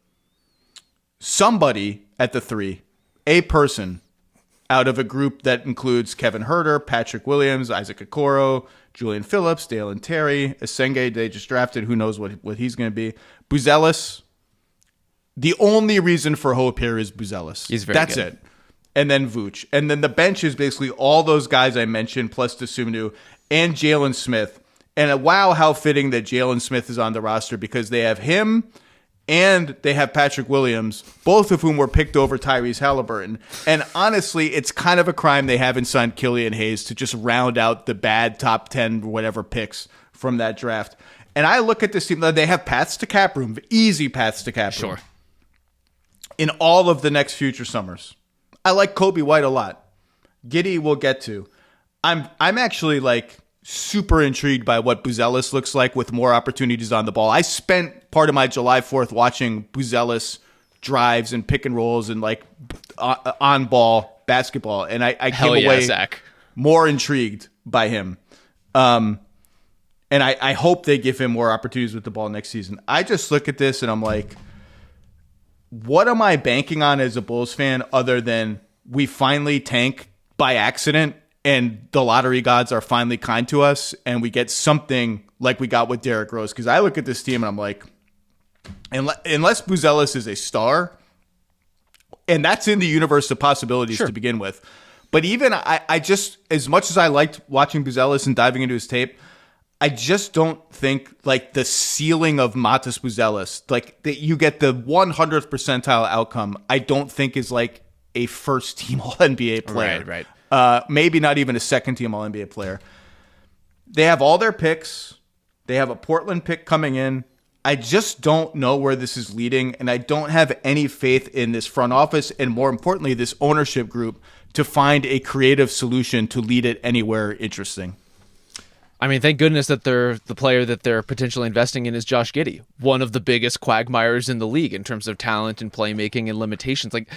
Somebody at the 3, a person out of a group that includes Kevin Huerter, Patrick Williams, Isaac Okoro, Julian Phillips, Dale and Terry, Esenge, they just drafted. Who knows what he's going to be. Buzelis. The only reason for hope here is Buzelis. He's very That's good. it. And then Vooch. And then the bench is basically all those guys I mentioned, plus Dosunmu and Jalen Smith. And wow, how fitting that Jalen Smith is on the roster because they have him and they have Patrick Williams, both of whom were picked over Tyrese Halliburton. And honestly, it's kind of a crime they haven't signed Killian Hayes to just round out the bad top 10 whatever picks from that draft. And I look at this team, they have paths to cap room, easy paths to cap room. Sure. In all of the next future summers. I like Kobe White a lot. Giddey we'll get to. I'm actually like super intrigued by what Buzelis looks like with more opportunities on the ball. I spent part of my July 4th watching Buzelis drives and pick and rolls and like on ball basketball, and I came away Zach. more intrigued by him. And I hope they give him more opportunities with the ball next season. I just look at this and I'm like, what am I banking on as a Bulls fan other than we finally tank by accident and the lottery gods are finally kind to us and we get something like we got with Derrick Rose? Because I look at this team and I'm like, unless Buzelis is a star, and that's in the universe of possibilities to begin with. But even I just, as much as I liked watching Buzelis and diving into his tape, I just don't think like the ceiling of Matas Buzelis, like that you get the 100th percentile outcome, I don't think is like a first team All NBA player. Right. Maybe not even a second team All NBA player. They have all their picks. They have a Portland pick coming in. I just don't know where this is leading, and I don't have any faith in this front office and, more importantly, this ownership group to find a creative solution to lead it anywhere interesting. I mean, thank goodness that the player that they're potentially investing in is Josh Giddey, one of the biggest quagmires in the league in terms of talent and playmaking and limitations. Like,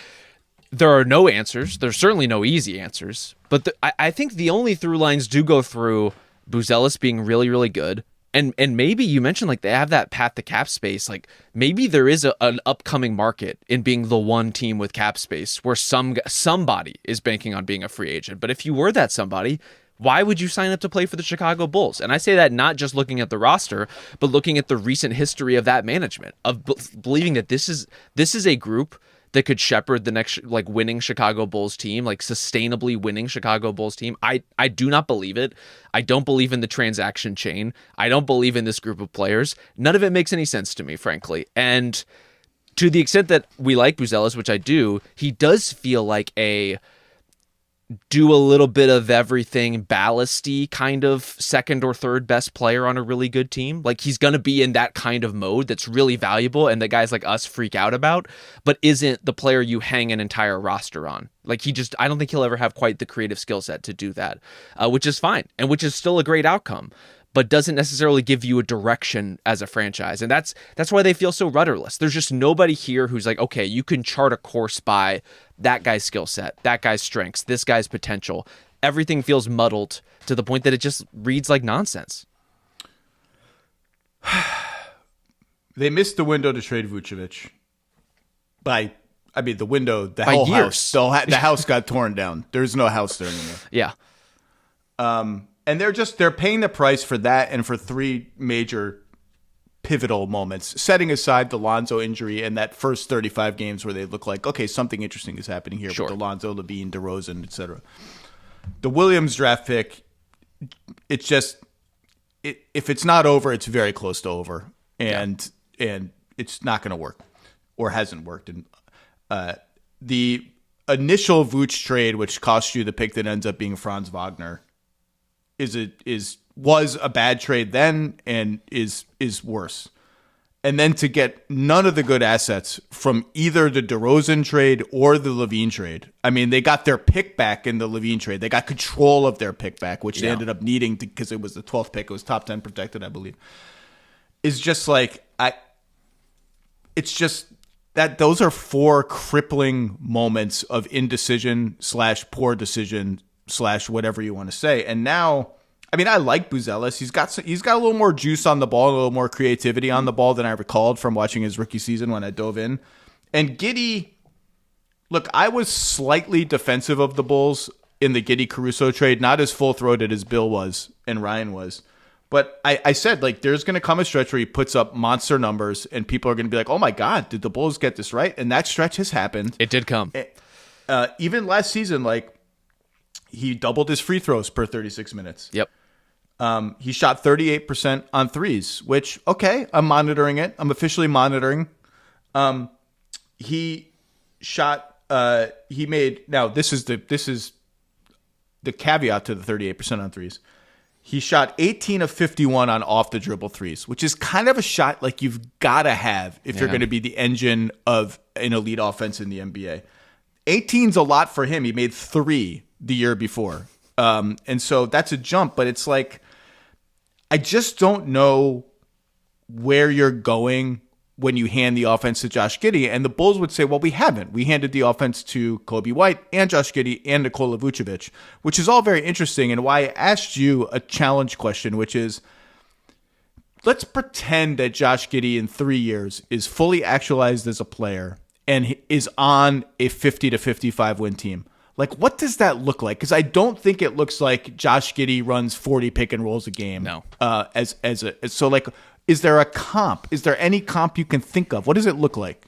there are no answers. There's certainly no easy answers. But I think the only through lines do go through Buzelis being really, really good, And maybe you mentioned like they have that path to cap space. Like maybe there is an upcoming market in being the one team with cap space where somebody is banking on being a free agent. But if you were that somebody, why would you sign up to play for the Chicago Bulls? And I say that not just looking at the roster, but looking at the recent history of that management, of believing that this is a group that could shepherd the next like winning Chicago Bulls team, like sustainably winning Chicago Bulls team. I do not believe it. I don't believe in the transaction chain. I don't believe in this group of players. None of it makes any sense to me, frankly. And to the extent that we like Buzelis, which I do, he does feel like a do a little bit of everything ballasty kind of second or third best player on a really good team. Like he's going to be in that kind of mode that's really valuable and that guys like us freak out about, but isn't the player you hang an entire roster on. Like I don't think he'll ever have quite the creative skill set to do that, which is fine and which is still a great outcome, but doesn't necessarily give you a direction as a franchise. And that's why they feel so rudderless. There's just nobody here who's like, okay, you can chart a course by that guy's skill set, that guy's strengths, this guy's potential. Everything feels muddled to the point that it just reads like nonsense. They missed the window to trade Vucevic the window, the by whole years. house. The house got torn down. There's no house there anymore. Yeah. And they're paying the price for that and for three major pivotal moments, setting aside the Lonzo injury and that first 35 games where they look like, okay, something interesting is happening here with the Lonzo, Levine, DeRozan, etc. The Williams draft pick, it's just, if it's not over, it's very close to over. And it's not going to work or hasn't worked. And the initial Vooch trade, which cost you the pick that ends up being Franz Wagner, was a bad trade then and is worse. And then to get none of the good assets from either the DeRozan trade or the Levine trade. I mean, they got their pick back in the Levine trade. They got control of their pick back, which they ended up needing because it was the 12th pick. It was top 10 protected, I believe. It's just like it's just that those are four crippling moments of indecision / poor decision / whatever you want to say. And now, I mean, I like Buzelis. He's got a little more juice on the ball, a little more creativity on the ball than I recalled from watching his rookie season when I dove in. And Giddey, look, I was slightly defensive of the Bulls in the Giddey Caruso trade, not as full-throated as Bill was and Ryan was. But I said, like, there's going to come a stretch where he puts up monster numbers and people are going to be like, oh my God, did the Bulls get this right? And that stretch has happened. It did come. Even last season, like, he doubled his free throws per 36 minutes. Yep. He shot 38% on threes, which, okay, I'm monitoring it. I'm officially monitoring. He made, now this is the caveat to the 38% on threes. He shot 18 of 51 on off the dribble threes, which is kind of a shot like you've got to have if you're going to be the engine of an elite offense in the NBA. 18's a lot for him. He made 3 the year before. And so that's a jump, but it's like, I just don't know where you're going when you hand the offense to Josh Giddey. And the Bulls would say, well, we haven't. We handed the offense to Kobe White and Josh Giddey and Nikola Vucevic, which is all very interesting. And why I asked you a challenge question, which is, let's pretend that Josh Giddey in 3 years is fully actualized as a player and is on a 50 to 55 win team. Like, what does that look like? Because I don't think it looks like Josh Giddey runs 40 pick and rolls a game. No. So like, is there a comp? Is there any comp you can think of? What does it look like?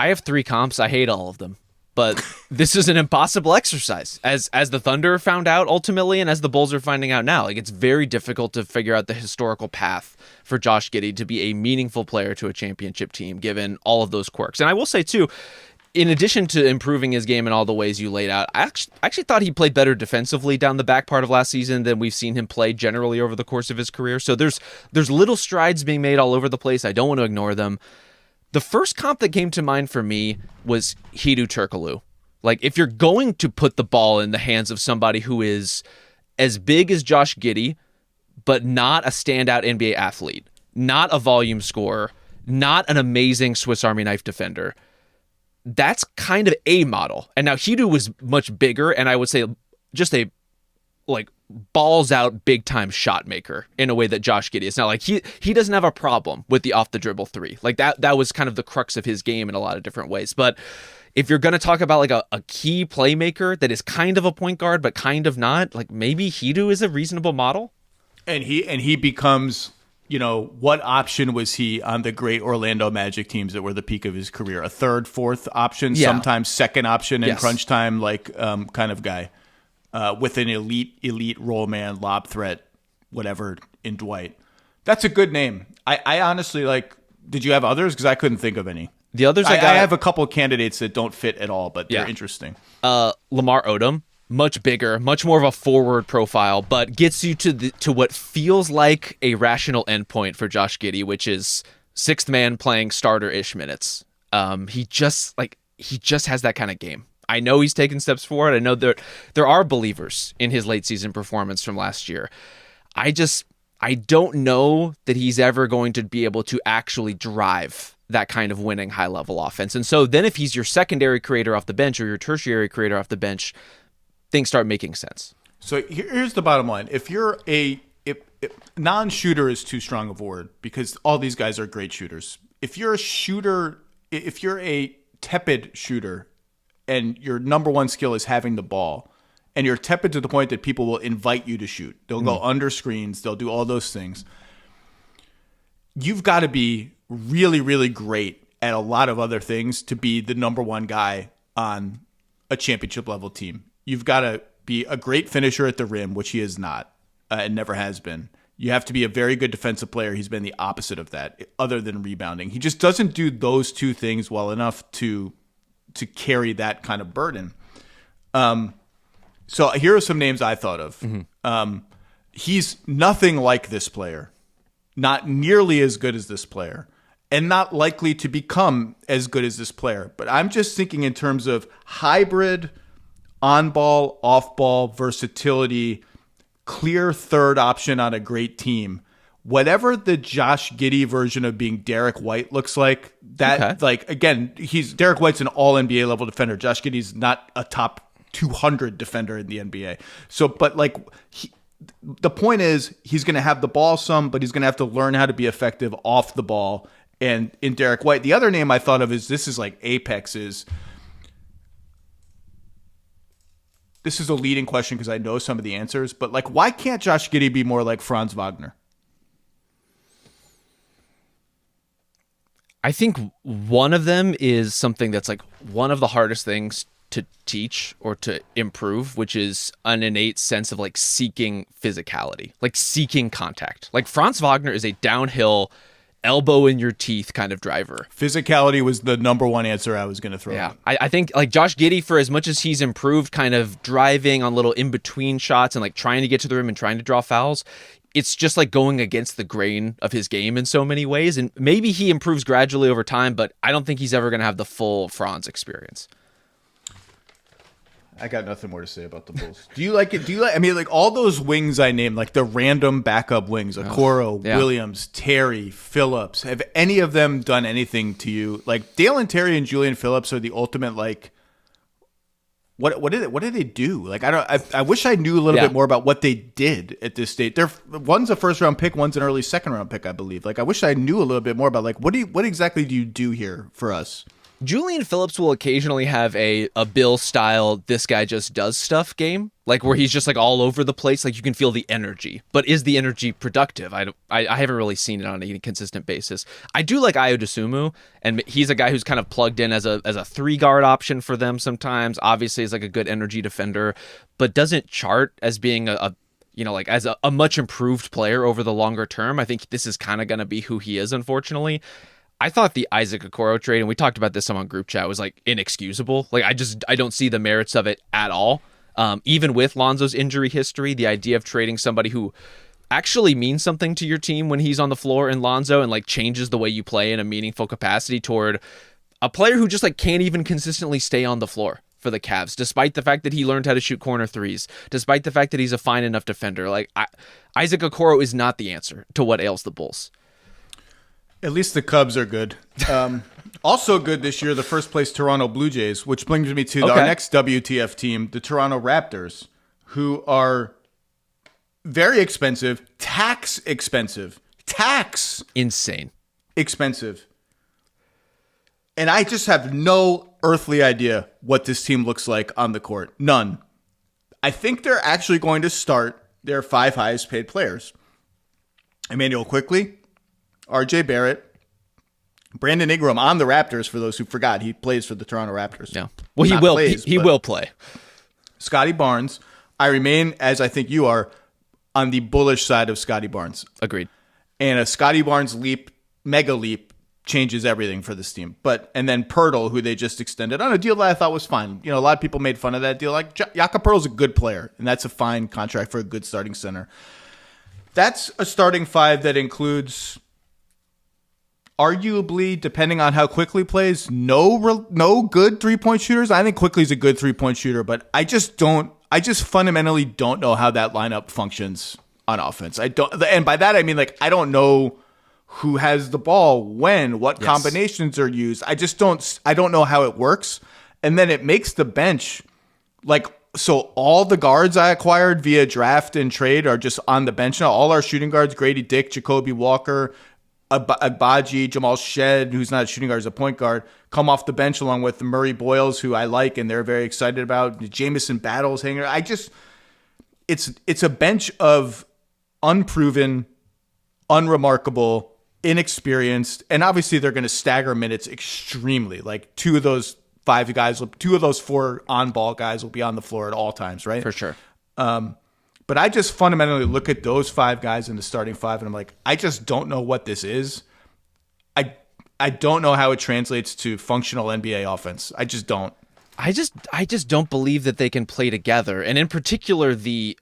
I have 3 comps. I hate all of them. But this is an impossible exercise, as the Thunder found out ultimately, and as the Bulls are finding out now. Like, it's very difficult to figure out the historical path for Josh Giddey to be a meaningful player to a championship team, given all of those quirks. And I will say, too, in addition to improving his game in all the ways you laid out, I actually thought he played better defensively down the back part of last season than we've seen him play generally over the course of his career. So there's little strides being made all over the place. I don't want to ignore them. The first comp that came to mind for me was Hedo Turkoglu. Like, if you're going to put the ball in the hands of somebody who is as big as Josh Giddey, but not a standout NBA athlete, not a volume scorer, not an amazing Swiss Army knife defender, that's kind of a model. And now Hedo was much bigger, and I would say just a like balls out big time shot maker in a way that Josh Giddey is. Now, like he doesn't have a problem with the off the dribble three. Like that was kind of the crux of his game in a lot of different ways. But if you're going to talk about like a key playmaker that is kind of a point guard but kind of not, like maybe Hedo is a reasonable model. And he becomes, what option was he on the great Orlando Magic teams that were the peak of his career? A third, fourth option, sometimes second option in crunch time, like kind of guy. With an elite roll man, lob threat, whatever in Dwight. That's a good name. I honestly did you have others? Because I couldn't think of any. The others I have a couple of candidates that don't fit at all, but they're interesting. Lamar Odom, much bigger, much more of a forward profile, but gets you to what feels like a rational endpoint for Josh Giddey, which is sixth man playing starter-ish minutes. He just has that kind of game. I know he's taken steps forward. I know there are believers in his late season performance from last year. I don't know that he's ever going to be able to actually drive that kind of winning high level offense. And so then if he's your secondary creator off the bench or your tertiary creator off the bench, things start making sense. So here's the bottom line. If you're if non-shooter is too strong of a word because all these guys are great shooters. If you're a shooter, if you're a tepid shooter, and your number one skill is having the ball, and you're tepid to the point that people will invite you to shoot. They'll go under screens. They'll do all those things. You've got to be really, really great at a lot of other things to be the number one guy on a championship level team. You've got to be a great finisher at the rim, which he is not and never has been. You have to be a very good defensive player. He's been the opposite of that, other than rebounding. He just doesn't do those two things well enough to carry that kind of burden. So here are some names I thought of. Mm-hmm. He's nothing like this player, not nearly as good as this player, and not likely to become as good as this player. But I'm just thinking in terms of hybrid, on-ball, off-ball, versatility, clear third option on a great team. Whatever the Josh Giddey version of being Derek White looks like, again, Derek White's an all NBA level defender. Josh Giddey's not a top 200 defender in the NBA. So, but the point is he's going to have the ball some, but he's going to have to learn how to be effective off the ball. And in Derek White, the other name I thought of is this is a leading question because I know some of the answers, but why can't Josh Giddey be more like Franz Wagner? I think one of them is something that's one of the hardest things to teach or to improve, which is an innate sense of seeking physicality, seeking contact. Franz Wagner is a downhill, elbow in your teeth kind of driver. Physicality was the number one answer I was going to throw. Yeah, I think Josh Giddey, for as much as he's improved kind of driving on little in-between shots and trying to get to the rim and trying to draw fouls, it's just going against the grain of his game in so many ways. And maybe he improves gradually over time, but I don't think he's ever going to have the full Franz experience. I got nothing more to say about the Bulls. Do you like it? All those wings I named, the random backup wings, Okoro, Williams, Terry, Phillips, have any of them done anything to you? Dalen Terry and Julian Phillips are the ultimate, what did they do? I wish I knew a little bit more about what they did at this stage. One's a first round pick, one's an early second round pick, I believe. I wish I knew a little bit more about what exactly do you do here for us? Julian Phillips will occasionally have a Bill style, this guy just does stuff game, where he's just all over the place. You can feel the energy, but is the energy productive? I haven't really seen it on any consistent basis. I do like Ayo Dosunmu, and he's a guy who's kind of plugged in as a 3-guard option for them sometimes. Obviously, is a good energy defender, but doesn't chart as being as a much improved player over the longer term. I think this is kind of going to be who he is, unfortunately. I thought the Isaac Okoro trade, and we talked about this on group chat, was inexcusable. I don't see the merits of it at all. Even with Lonzo's injury history, the idea of trading somebody who actually means something to your team when he's on the floor in Lonzo and changes the way you play in a meaningful capacity toward a player who just can't even consistently stay on the floor for the Cavs, despite the fact that he learned how to shoot corner threes, despite the fact that he's a fine enough defender. Isaac Okoro is not the answer to what ails the Bulls. At least the Cubs are good. Also good this year, the first place Toronto Blue Jays, which brings me to our next WTF team, the Toronto Raptors, who are very expensive, tax expensive, insane expensive. And I just have no earthly idea what this team looks like on the court. None. I think they're actually going to start their 5 highest paid players. Emmanuel Quickley, RJ Barrett, Brandon Ingram on the Raptors, for those who forgot. He plays for the Toronto Raptors. Yeah. Well, he will play. Scotty Barnes. I remain, as I think you are, on the bullish side of Scotty Barnes. Agreed. And a Scotty Barnes mega leap, changes everything for this team. And then Pirtle, who they just extended on a deal that I thought was fine. A lot of people made fun of that deal. Like, Jakob Pirtle's a good player, and that's a fine contract for a good starting center. That's a starting 5 that includes, arguably, depending on how Quickley plays, no good 3-point shooters. I think Quickley's a good 3-point shooter, but I just fundamentally don't know how that lineup functions on offense. And by that I mean, like, I don't know who has the ball, when, what combinations are used. I don't know how it works. And then it makes the bench, like, so all the guards I acquired via draft and trade are just on the bench now. All our shooting guards, Grady Dick, Jacoby Walker, Agbaji, Jamal Shed, who's not a shooting guard, is a point guard, come off the bench along with Murray Boyles, who I like and they're very excited about. Jamison Battles hanger. It's a bench of unproven, unremarkable, inexperienced, and obviously they're going to stagger minutes extremely. Like, 2 of those 4 on-ball guys will be on the floor at all times, right? For sure. But I just fundamentally look at those 5 guys in the starting 5, and I'm like, I just don't know what this is. I don't know how it translates to functional NBA offense. I just don't. I just don't believe that they can play together, and in particular the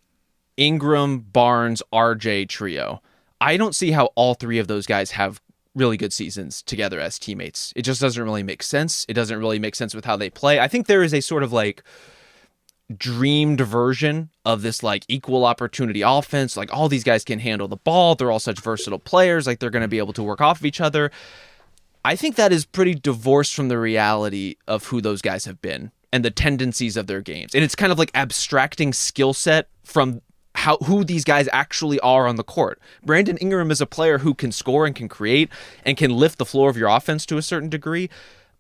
Ingram, Barnes, RJ trio. I don't see how all 3 of those guys have really good seasons together as teammates. It just doesn't really make sense. It doesn't really make sense with how they play. I think there is a sort of like dreamed version of this like equal opportunity offense. Like, all these guys can handle the ball. They're all such versatile players. Like, they're going to be able to work off of each other. I think that is pretty divorced from the reality of who those guys have been and the tendencies of their games. And it's kind of like abstracting skill set from who these guys actually are on the court. Brandon Ingram is a player who can score and can create and can lift the floor of your offense to a certain degree,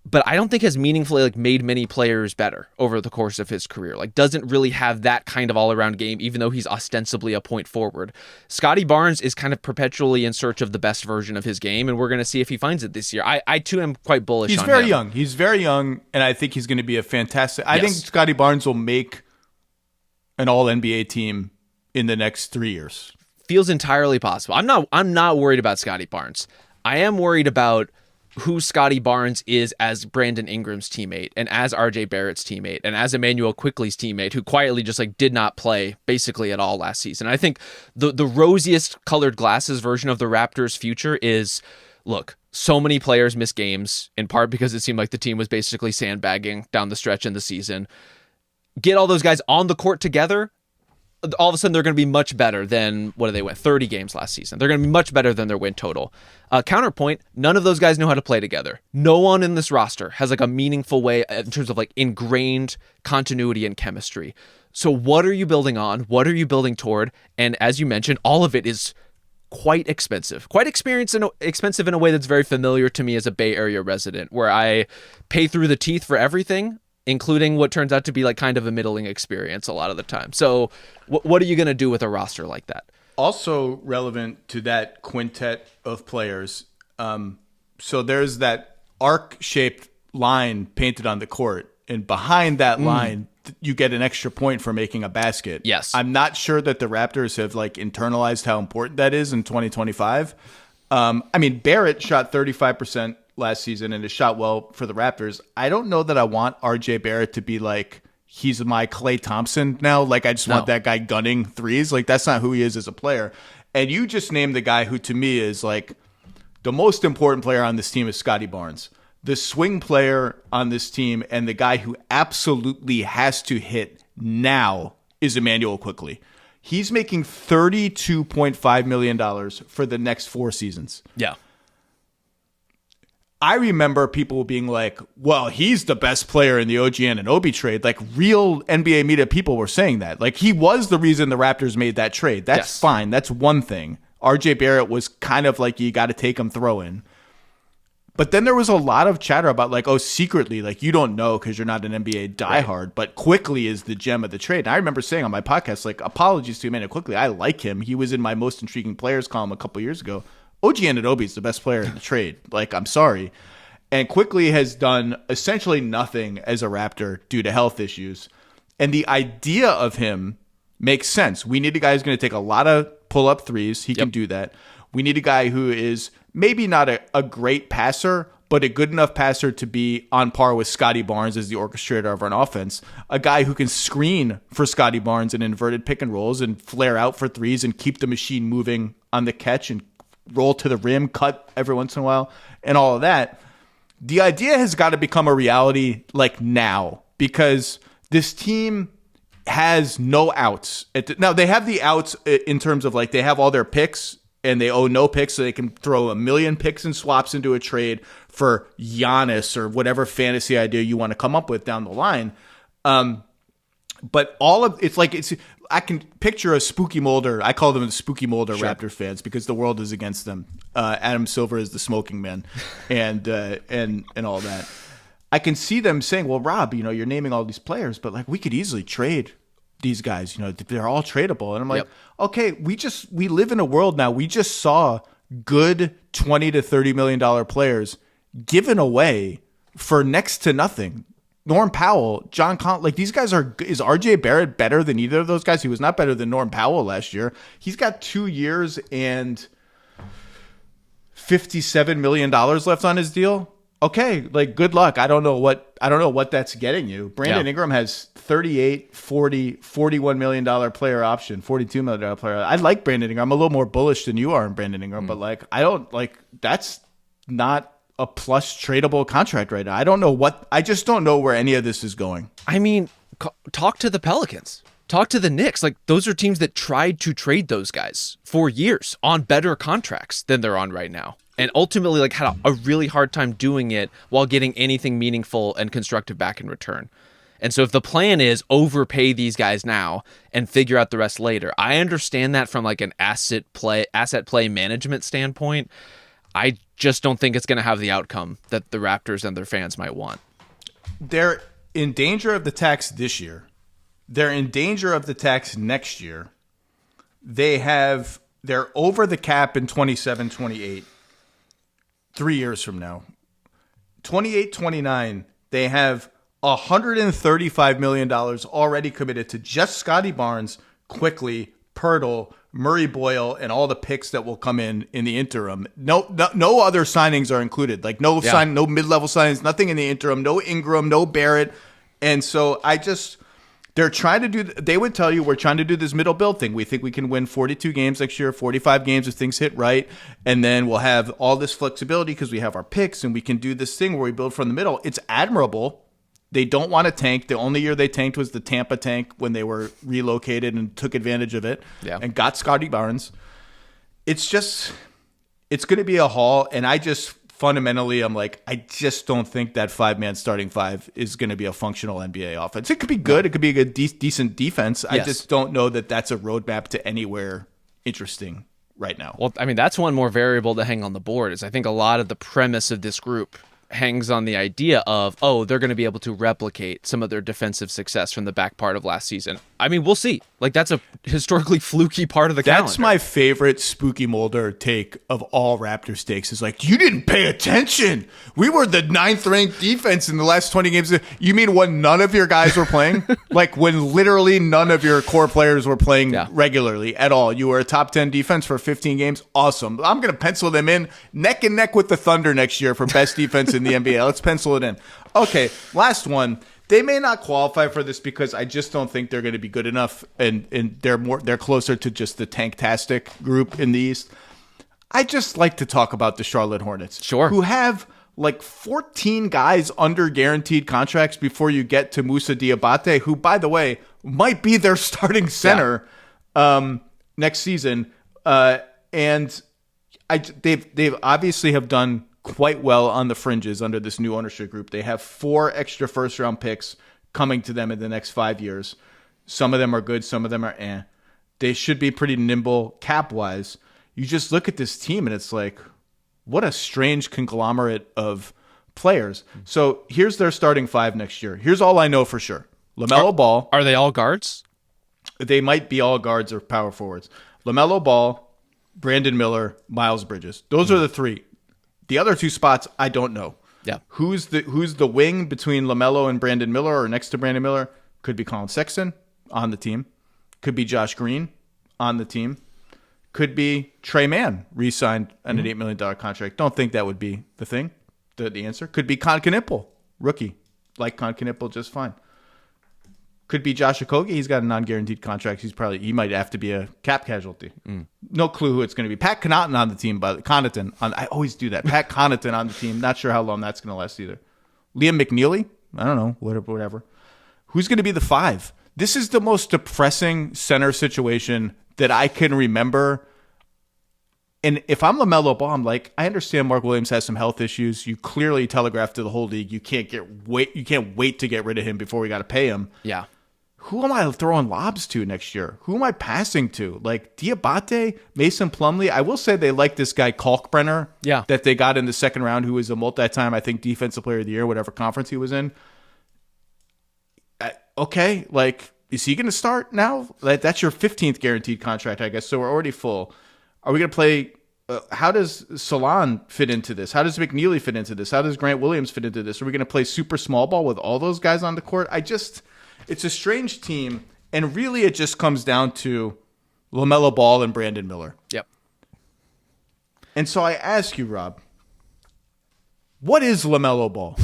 but I don't think has meaningfully like made many players better over the course of his career. Like, doesn't really have that kind of all-around game, even though he's ostensibly a point forward. Scotty Barnes is kind of perpetually in search of the best version of his game, and we're going to see if he finds it this year. I too am quite bullish on him. He's very young, and I think he's going to be a fantastic... I think Scotty Barnes will make an all-NBA team in the next 3 years. Feels entirely possible. I'm not worried about Scotty Barnes. I am worried about who Scotty Barnes is as Brandon Ingram's teammate and as RJ Barrett's teammate and as Emmanuel Quickley's teammate, who quietly just like did not play basically at all last season. I think the rosiest colored glasses version of the Raptors' future is, look, so many players miss games, in part because it seemed like the team was basically sandbagging down the stretch in the season. Get all those guys on the court together, all of a sudden they're going to be much better than, what did they win? 30 games last season. They're going to be much better than their win total. Counterpoint, none of those guys know how to play together. No one in this roster has like a meaningful way in terms of like ingrained continuity and chemistry. So what are you building on? What are you building toward? And as you mentioned, all of it is quite expensive, quite expensive in a way that's very familiar to me as a Bay Area resident, where I pay through the teeth for everything, including what turns out to be like kind of a middling experience a lot of the time. So what are you going to do with a roster like that? Also relevant to that quintet of players. So there's that arc-shaped line painted on the court, and behind that line, you get an extra point for making a basket. Yes. I'm not sure that the Raptors have like internalized how important that is in 2025. I mean, Barrett shot 35% last season and has shot well for the Raptors. I don't know that I want RJ Barrett to be like, he's my Klay Thompson now. Like, I just want that guy gunning threes. Like, that's not who he is as a player. And you just named the guy who to me is like the most important player on this team is Scotty Barnes. The swing player on this team and the guy who absolutely has to hit now is Emmanuel Quickley. He's making $32.5 million for the next 4 seasons. Yeah. I remember people being like, well, he's the best player in the OG Anunoby trade. Like, real NBA media people were saying that. Like, he was the reason the Raptors made that trade. That's fine. That's one thing. RJ Barrett was kind of like, you got to take him throw in. But then there was a lot of chatter about like, oh, secretly, like you don't know because you're not an NBA diehard, right. But Quickly is the gem of the trade. And I remember saying on my podcast, like, apologies to Emmanuel Quickly. I like him. He was in my most intriguing players column a couple years ago. OG Anunoby is the best player in the trade. Like, I'm sorry. And Quickly has done essentially nothing as a Raptor due to health issues. And the idea of him makes sense. We need a guy who's going to take a lot of pull-up threes. He can do that. We need a guy who is maybe not a great passer, but a good enough passer to be on par with Scotty Barnes as the orchestrator of an offense. A guy who can screen for Scotty Barnes in inverted pick and rolls and flare out for threes and keep the machine moving on the catch and roll to the rim, cut every once in a while, and all of that. The idea has got to become a reality like now, because this team has no outs. Now, they have the outs in terms of like they have all their picks and they owe no picks, so they can throw a million picks and swaps into a trade for Giannis or whatever fantasy idea you want to come up with down the line. But all of it's like I can picture a Spooky Mulder. I call them the Spooky Mulder Raptor fans because the world is against them. Adam Silver is the smoking man, and all that. I can see them saying, "Well, Rob, you're naming all these players, but like we could easily trade these guys. They're all tradable." And I'm like, okay, we live in a world now. We just saw good $20 to $30 million players given away for next to nothing. Norm Powell, John Conley, like these guys is RJ Barrett better than either of those guys? He was not better than Norm Powell last year. He's got 2 years and $57 million left on his deal. Okay, like good luck. I don't know what that's getting you. Brandon Ingram has 38, 40, $41 million player option, $42 million player. I like Brandon Ingram. I'm a little more bullish than you are in Brandon Ingram, but like I don't like that's not a plus tradable contract right now. I just don't know where any of this is going. I mean, talk to the Pelicans. Talk to the Knicks. Like, those are teams that tried to trade those guys for years on better contracts than they're on right now. And ultimately, like, had a really hard time doing it while getting anything meaningful and constructive back in return. And so if the plan is overpay these guys now and figure out the rest later, I understand that from like an asset play management standpoint. I just don't think it's going to have the outcome that the Raptors and their fans might want. They're in danger of the tax this year. They're in danger of the tax next year. They're over the cap in 27, 28, 3 years from now. 28, 29, they have $135 million already committed to just Scotty Barnes, Quickly, Pirtle, Murray Boyle, and all the picks that will come in the interim. No other signings are included. Like no mid-level signings, nothing in the interim, no Ingram, no Barrett. And so they're trying to they would tell you we're trying to do this middle build thing. We think we can win 42 games next year, 45 games if things hit right. And then we'll have all this flexibility because we have our picks and we can do this thing where we build from the middle. It's admirable. They don't want to tank. The only year they tanked was the Tampa tank when they were relocated and took advantage of it and got Scotty Barnes. It's going to be a haul. And I just fundamentally, I'm like, I just don't think that 5-man starting five is going to be a functional NBA offense. It could be good. It could be a good, decent defense. Yes. I just don't know that that's a roadmap to anywhere interesting right now. Well, I mean, that's one more variable to hang on the board is I think a lot of the premise of this group hangs on the idea of, they're going to be able to replicate some of their defensive success from the back part of last season. I mean, we'll see. Like, that's a historically fluky part of the calendar. That's my favorite Spooky Mulder take of all Raptors takes is like, you didn't pay attention. We were the 9th-ranked defense in the last 20 games. You mean when none of your guys were playing? Like, when literally none of your core players were playing regularly at all. You were a top 10 defense for 15 games. Awesome. I'm going to pencil them in neck and neck with the Thunder next year for best defense in the NBA. Let's pencil it in. Okay, last one. They may not qualify for this because I just don't think they're going to be good enough, and they're closer to just the tanktastic group in the East. I just like to talk about the Charlotte Hornets, who have like 14 guys under guaranteed contracts before you get to Moussa Diabate, who, by the way, might be their starting center next season. And they've obviously have done quite well on the fringes under this new ownership group. They have 4 extra first-round picks coming to them in the next 5 years. Some of them are good, some of them are eh. They should be pretty nimble cap-wise. You just look at this team, and it's like, what a strange conglomerate of players. So here's their starting 5 next year. Here's all I know for sure. LaMelo Ball. Are they all guards? They might be all guards or power forwards. LaMelo Ball, Brandon Miller, Miles Bridges. Those are the 3. The other 2 spots, I don't know. Yeah. Who's the wing between LaMelo and Brandon Miller or next to Brandon Miller? Could be Colin Sexton on the team. Could be Josh Green on the team. Could be Trey Mann re-signed on an $8 million contract. Don't think that would be the thing, the answer. Could be Con Knippel, rookie. Like Con Knippel just fine. Could be Josh Okogie. He's got a non-guaranteed contract. He might have to be a cap casualty. No clue who it's going to be. Pat Connaughton on the team, I always do that. Pat Connaughton on the team. Not sure how long that's going to last either. Liam McNeely. I don't know. Whatever. Who's going to be the 5? This is the most depressing center situation that I can remember. And if I'm LaMelo Ball, I'm like, I understand Mark Williams has some health issues. You clearly telegraphed to the whole league you can't wait to get rid of him before we got to pay him. Yeah. Who am I throwing lobs to next year? Who am I passing to? Like Diabate, Mason Plumlee. I will say they like this guy Kalkbrenner that they got in the second round, who was a multi-time, I think, defensive player of the year, whatever conference he was in. Okay, like, is he going to start now? Like, that's your 15th guaranteed contract, I guess, so we're already full. Are we going to play how does Salon fit into this? How does McNeely fit into this? How does Grant Williams fit into this? Are we going to play super small ball with all those guys on the court? It's a strange team, and really it just comes down to LaMelo Ball and Brandon Miller. Yep. And so I ask you, Rob, what is LaMelo Ball?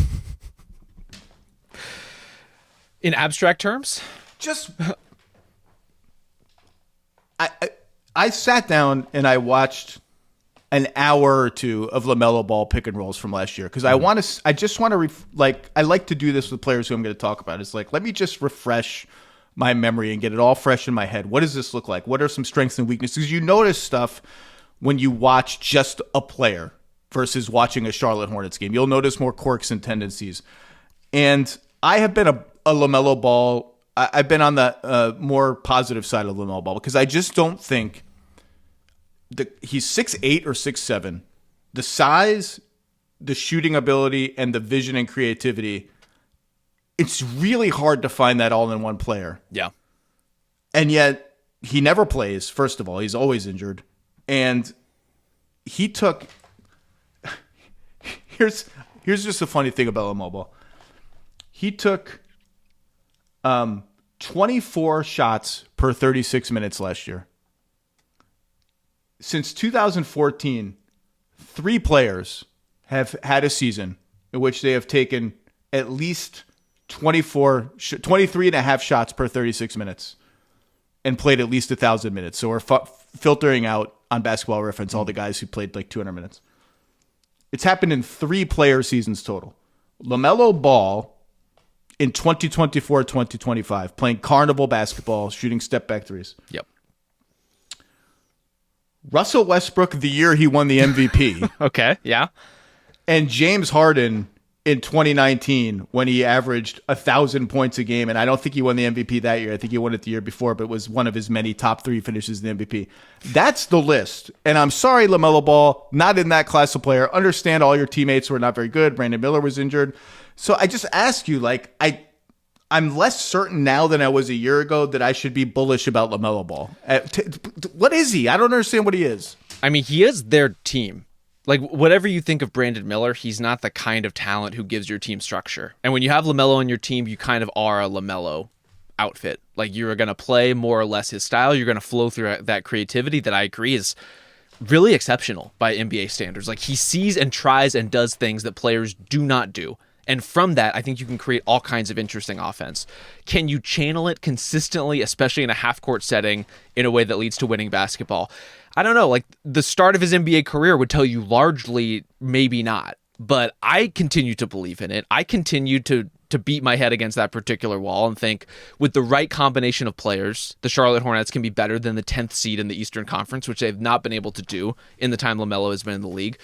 In abstract terms? Just I sat down and I watched an hour or 2 of LaMelo Ball pick and rolls from last year because I like to do this with players who I'm going to talk about. It's like, let me just refresh my memory and get it all fresh in my head. What does this look like? What are some strengths and weaknesses? You notice stuff when you watch just a player versus watching a Charlotte Hornets game. You'll notice more quirks and tendencies. And I have been a LaMelo Ball. I've been on the more positive side of LaMelo Ball because I just don't think he's 6'8" or 6'7". The size, the shooting ability, and the vision and creativity, it's really hard to find that all in one player. Yeah. And yet, he never plays, first of all. He's always injured. And he took... Here's just a funny thing about LaMelo Ball. He took 24 shots per 36 minutes last year. Since 2014, 3 players have had a season in which they have taken at least 23 and a half shots per 36 minutes and played at least 1,000 minutes. So we're filtering out on Basketball Reference all the guys who played like 200 minutes. It's happened in 3 player seasons total. LaMelo Ball in 2024-2025, playing carnival basketball, shooting step-back threes. Yep. Russell Westbrook the year he won the MVP. Okay, yeah. And James Harden in 2019 when he averaged 1,000 points a game. And I don't think he won the MVP that year. I think he won it the year before, but it was one of his many top 3 finishes in the MVP. That's the list. And I'm sorry, LaMelo Ball, not in that class of player. Understand all your teammates were not very good. Brandon Miller was injured. So I just ask you, like, I'm less certain now than I was a year ago that I should be bullish about LaMelo Ball. What is he? I don't understand what he is. I mean, he is their team. Like, whatever you think of Brandon Miller, he's not the kind of talent who gives your team structure. And when you have LaMelo on your team, you kind of are a LaMelo outfit. Like, you're going to play more or less his style. You're going to flow through that creativity that I agree is really exceptional by NBA standards. Like, he sees and tries and does things that players do not do. And from that, I think you can create all kinds of interesting offense. Can you channel it consistently, especially in a half-court setting, in a way that leads to winning basketball? I don't know. Like, the start of his NBA career would tell you largely maybe not. But I continue to believe in it. I continue to beat my head against that particular wall and think with the right combination of players, the Charlotte Hornets can be better than the 10th seed in the Eastern Conference, which they've not been able to do in the time LaMelo has been in the league.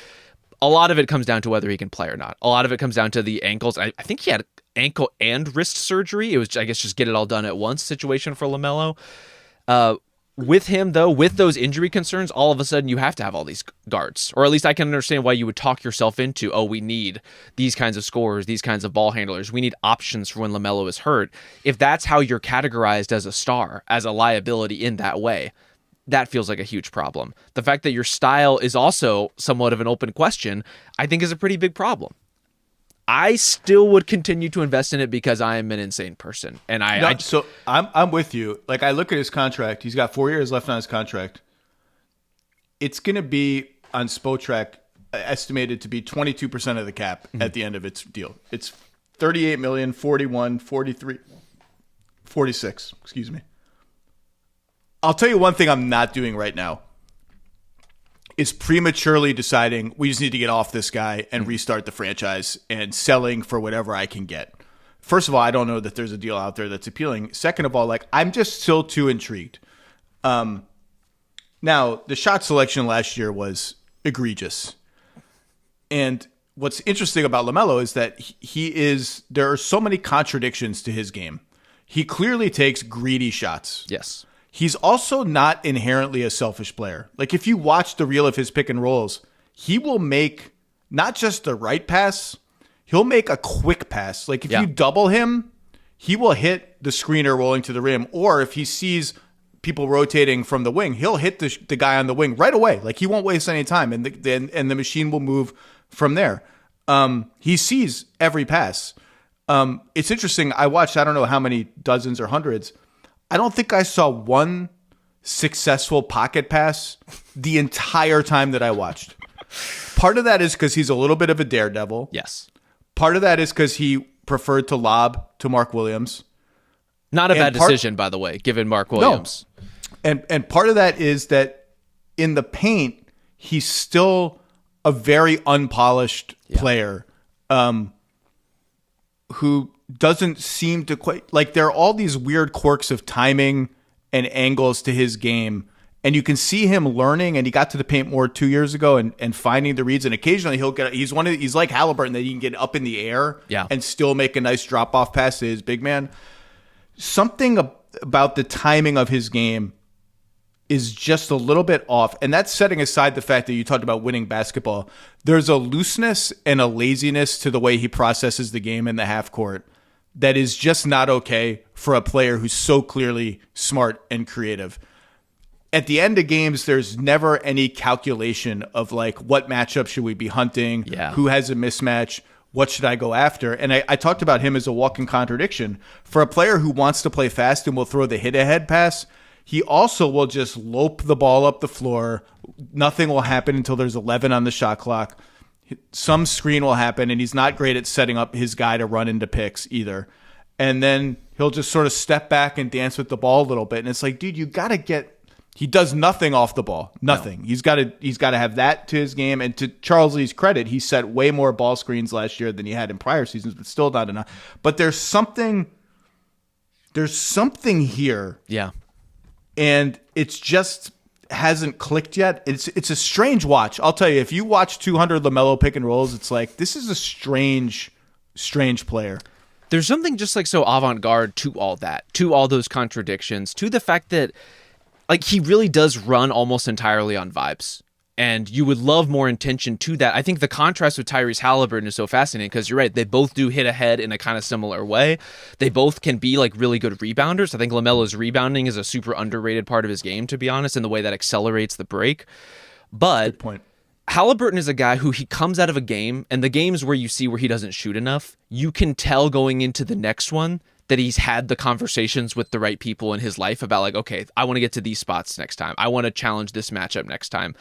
a lot of it comes down to whether he can play or not. A lot of it comes down to the ankles. I think he had ankle and wrist surgery. It was, I guess, just get it all done at once situation for LaMelo. With him, though, with those injury concerns, all of a sudden you have to have all these guards. Or at least I can understand why you would talk yourself into, oh, we need these kinds of scorers, these kinds of ball handlers. We need options for when LaMelo is hurt. If that's how you're categorized as a star, as a liability in that way, that feels like a huge problem. The fact that your style is also somewhat of an open question, I think is a pretty big problem. I still would continue to invest in it because I am an insane person. And So I'm with you. Like, I look at his contract. He's got 4 years left on his contract. It's going to be on Spotrac estimated to be 22% of the cap at the end of its deal. It's 38 million, 41, 43, 46, excuse me. I'll tell you one thing I'm not doing right now is prematurely deciding we just need to get off this guy and restart the franchise and selling for whatever I can get. First of all, I don't know that there's a deal out there that's appealing. Second of all, like, I'm just still too intrigued. Now, the shot selection last year was egregious. And what's interesting about LaMelo is that there are so many contradictions to his game. He clearly takes greedy shots. Yes. He's also not inherently a selfish player. Like, if you watch the reel of his pick and rolls, he will make not just the right pass, he'll make a quick pass. Like, if you double him, he will hit the screener rolling to the rim. Or if he sees people rotating from the wing, he'll hit the guy on the wing right away. Like, he won't waste any time, and the machine will move from there. He sees every pass. It's interesting. I watched, I don't know how many dozens or hundreds. I don't think I saw one successful pocket pass the entire time that I watched. Part of that is because he's a little bit of a daredevil. Yes. Part of that is because he preferred to lob to Mark Williams. Not a bad decision, by the way, given Mark Williams. No. And part of that is that in the paint, he's still a very unpolished player who doesn't seem to quite, like, there are all these weird quirks of timing and angles to his game, and you can see him learning, and he got to the paint more 2 years ago and finding the reads, and occasionally he's like Halliburton, that he can get up in the air and still make a nice drop off pass to his big man. Something about the timing of his game is just a little bit off. And that's setting aside the fact that you talked about winning basketball. There's a looseness and a laziness to the way he processes the game in the half court that is just not okay for a player who's so clearly smart and creative. At the end of games, there's never any calculation of, like, what matchup should we be hunting? Who has a mismatch? What should I go after? And I talked about him as a walking contradiction. For a player who wants to play fast and will throw the hit-ahead pass, he also will just lope the ball up the floor. Nothing will happen until there's 11 on the shot clock. Some screen will happen, and he's not great at setting up his guy to run into picks either. And then he'll just sort of step back and dance with the ball a little bit. And it's like, dude, you got to get – he does nothing off the ball. Nothing. No. He's got to have that to his game. And to Charles Lee's credit, he set way more ball screens last year than he had in prior seasons, but still not enough. But there's something here. Yeah. And it's just hasn't clicked yet. It's a strange watch. I'll tell you, if you watch 200 LaMelo pick and rolls, it's like, this is a strange player. There's something just like so avant-garde to all that, to all those contradictions, to the fact that, like, he really does run almost entirely on vibes. And you would love more intention to that. I think the contrast with Tyrese Halliburton is so fascinating because you're right. They both do hit ahead in a kind of similar way. They both can be, like, really good rebounders. I think LaMelo's rebounding is a super underrated part of his game, to be honest, in the way that accelerates the break. But good point. Halliburton is a guy who, he comes out of a game, and the games where you see where he doesn't shoot enough, you can tell going into the next one that he's had the conversations with the right people in his life about, like, okay, I want to get to these spots next time. I want to challenge this matchup next time.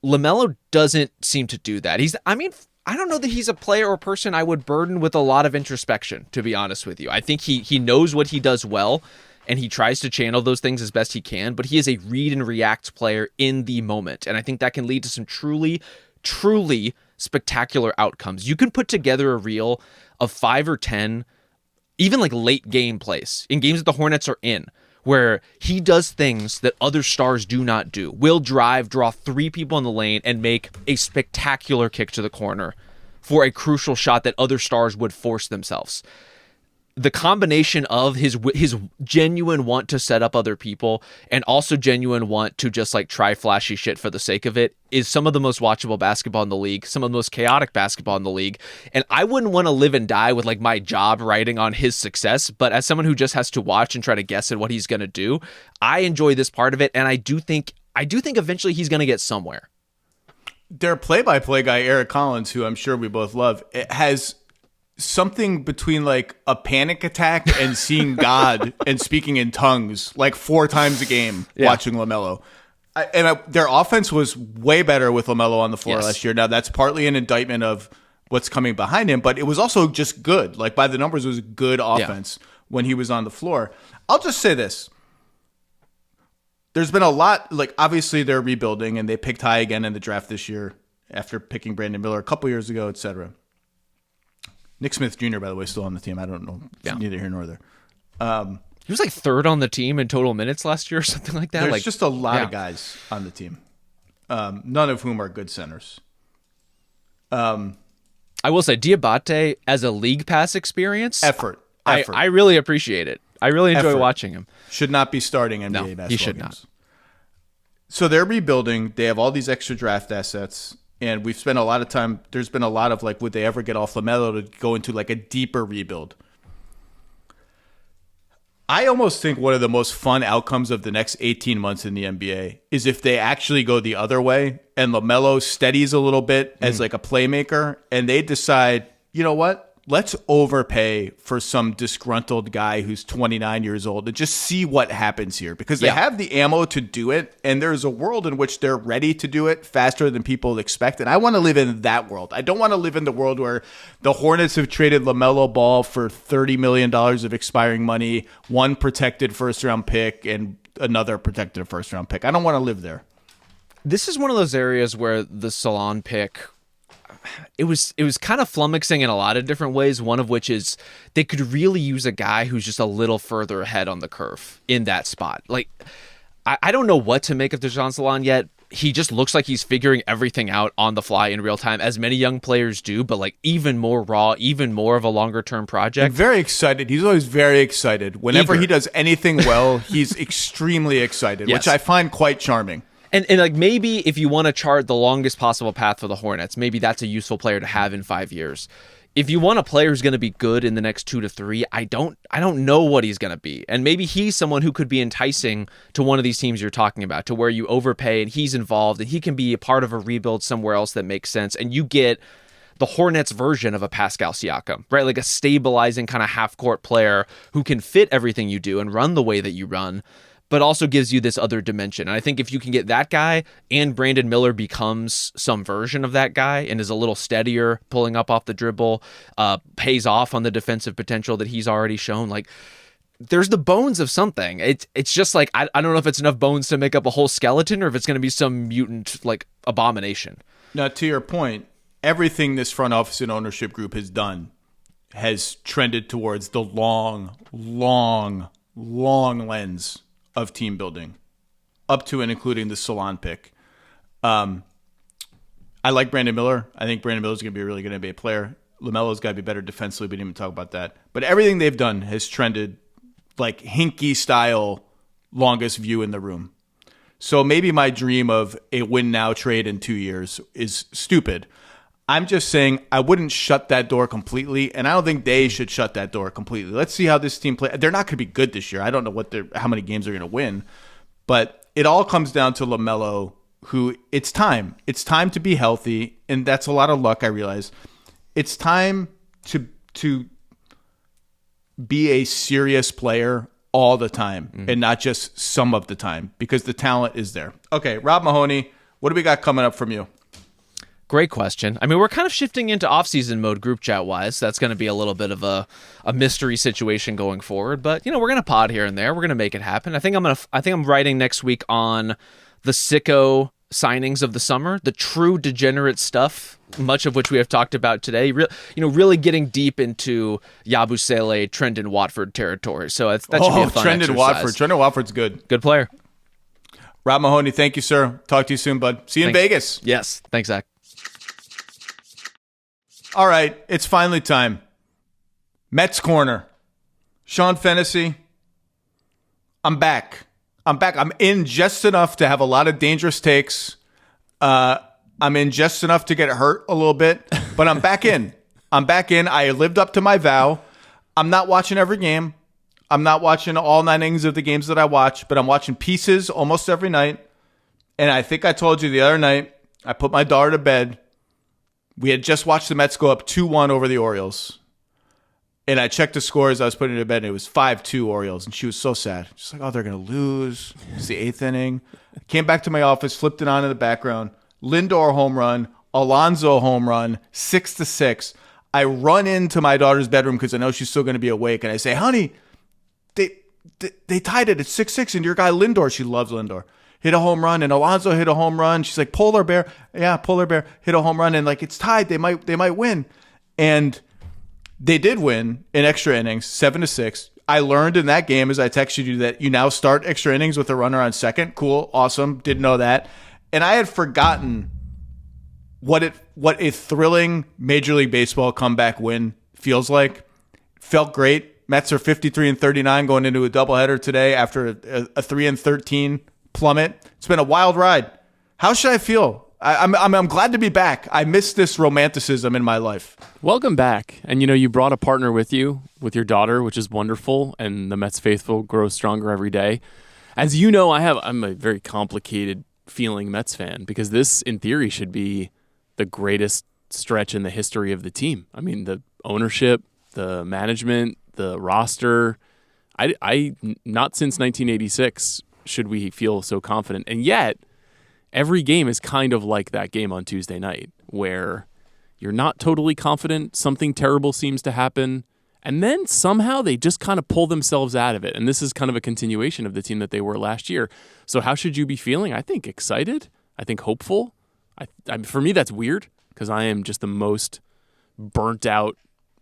LaMelo doesn't seem to do that. I don't know that he's a player or person I would burden with a lot of introspection, to be honest with you. I think he knows what he does well, and he tries to channel those things as best he can, but he is a read and react player in the moment. And I think that can lead to some truly, truly spectacular outcomes. You can put together a reel of 5 or 10, even like late game plays, in games that the Hornets are in, where he does things that other stars do not do. Will drive, draw 3 people in the lane, and make a spectacular kick to the corner for a crucial shot that other stars would force themselves. The combination of his genuine want to set up other people and also genuine want to just like try flashy shit for the sake of it is some of the most watchable basketball in the league, some of the most chaotic basketball in the league. And I wouldn't want to live and die with like my job riding on his success, but as someone who just has to watch and try to guess at what he's going to do, I enjoy this part of it. And I do think eventually he's going to get somewhere. Their play-by-play guy, Eric Collins, who I'm sure we both love, it has something between like a panic attack and seeing God and speaking in tongues like 4 times a game watching LaMelo. Their offense was way better with LaMelo on the floor last year. Now, that's partly an indictment of what's coming behind him, but it was also just good. Like, by the numbers, it was good offense when he was on the floor. I'll just say this. There's been a lot, like, obviously they're rebuilding, and they picked high again in the draft this year after picking Brandon Miller a couple years ago, etc. Nick Smith Jr., by the way, still on the team. I don't know. Neither here nor there. He was like 3rd on the team in total minutes last year or something like that. There's just a lot of guys on the team, none of whom are good centers. I will say Diabate as a league pass experience. Effort. I really appreciate it. I really enjoy watching him. Should not be starting NBA basketball he should games. not. So they're rebuilding. They have all these extra draft assets. And we've spent a lot of time. There's been a lot of like, would they ever get off LaMelo to go into like a deeper rebuild? I almost think one of the most fun outcomes of the next 18 months in the NBA is if they actually go the other way and LaMelo steadies a little bit as like a playmaker and they decide, you know what? Let's overpay for some disgruntled guy who's 29 years old and just see what happens here because they have the ammo to do it. And there's a world in which they're ready to do it faster than people expect. And I want to live in that world. I don't want to live in the world where the Hornets have traded LaMelo Ball for $30 million of expiring money, 1 protected first-round pick, and another protected first-round pick. I don't want to live there. This is one of those areas where the Salon pick, it was kind of flummoxing in a lot of different ways, one of which is they could really use a guy who's just a little further ahead on the curve in that spot. Like, I don't know what to make of Dejan Salon yet. He just looks like he's figuring everything out on the fly in real time, as many young players do, but like even more raw, even more of a longer-term project. I'm very excited. He's always very excited. Whenever he does anything well, he's extremely excited, which I find quite charming. And like maybe if you want to chart the longest possible path for the Hornets, maybe that's a useful player to have in 5 years. If you want a player who's going to be good in the next 2 to 3, I don't know what he's going to be. And maybe he's someone who could be enticing to one of these teams you're talking about, to where you overpay and he's involved and he can be a part of a rebuild somewhere else that makes sense. And you get the Hornets version of a Pascal Siakam, right? Like a stabilizing kind of half-court player who can fit everything you do and run the way that you run, but also gives you this other dimension. And I think if you can get that guy and Brandon Miller becomes some version of that guy and is a little steadier, pulling up off the dribble, pays off on the defensive potential that he's already shown, like there's the bones of something. It's just like, I don't know if it's enough bones to make up a whole skeleton or if it's going to be some mutant like abomination. Now, to your point, everything this front office and ownership group has done has trended towards the long lens of team building, up to and including the Salon pick. I like Brandon Miller. I think Brandon Miller's going to be a really good NBA player. LaMelo's got to be better defensively. We didn't even talk about that. But everything they've done has trended like Hinkie style, longest view in the room. So maybe my dream of a win now trade in 2 years is stupid. I'm just saying I wouldn't shut that door completely, and I don't think they should shut that door completely. Let's see how this team plays. They're not going to be good this year. I don't know how many games they're going to win, but it all comes down to LaMelo, who it's time. It's time to be healthy, and that's a lot of luck, I realize. It's time to be a serious player all the time and not just some of the time because the talent is there. Okay, Rob Mahoney, what do we got coming up from you? Great question. I mean, we're kind of shifting into off-season mode group chat-wise. That's going to be a little bit of a mystery situation going forward. But, we're going to pod here and there. We're going to make it happen. I think I'm writing next week on the sicko signings of the summer, the true degenerate stuff, much of which we have talked about today. Really getting deep into Yabusele, Trendon Watford territory. So that should be a fun Trendon exercise. Watford. Trendon Watford's good. Good player. Rob Mahoney, thank you, sir. Talk to you soon, bud. See you in Vegas. Yes. Thanks, Zach. All right, it's finally time. Mets Corner. Sean Fennessey, I'm back. I'm in just enough to have a lot of dangerous takes. I'm in just enough to get hurt a little bit, but I'm back in. I lived up to my vow. I'm not watching every game. I'm not watching all 9 innings of the games that I watch, but I'm watching pieces almost every night. And I think I told you the other night, I put my daughter to bed. We had just watched the Mets go up 2-1 over the Orioles. And I checked the scores. I was putting her to bed, and it was 5-2 Orioles. And she was so sad. She's like, oh, they're going to lose. It's the 8th inning. I came back to my office, flipped it on in the background. Lindor home run, Alonso home run, 6-6. I run into my daughter's bedroom because I know she's still going to be awake. And I say, honey, they tied it at 6-6. And your guy Lindor, she loves Lindor, hit a home run. And Alonso hit a home run. She's like, Polar Bear. Yeah, Polar Bear hit a home run. And like, it's tied. They might win. And they did win in extra innings, 7-6. I learned in that game, as I texted you, that you now start extra innings with a runner on second. Cool, awesome, didn't know that. And I had forgotten what a thrilling Major League Baseball comeback win feels like. Felt great. Mets are 53-39 going into a doubleheader today after a 3-13 plummet. It's been a wild ride. How should I feel? I'm glad to be back. I miss this romanticism in my life. Welcome back. And you brought a partner with you, with your daughter, which is wonderful. And the Mets faithful grow stronger every day. As you know, I'm a very complicated feeling Mets fan because this, in theory, should be the greatest stretch in the history of the team. I mean, the ownership, the management, the roster. I not since 1986 should we feel so confident. And yet, every game is kind of like that game on Tuesday night where you're not totally confident, something terrible seems to happen, and then somehow they just kind of pull themselves out of it. And this is kind of a continuation of the team that they were last year. So how should you be feeling? I think excited. I think hopeful. For me, that's weird because I am just the most burnt out,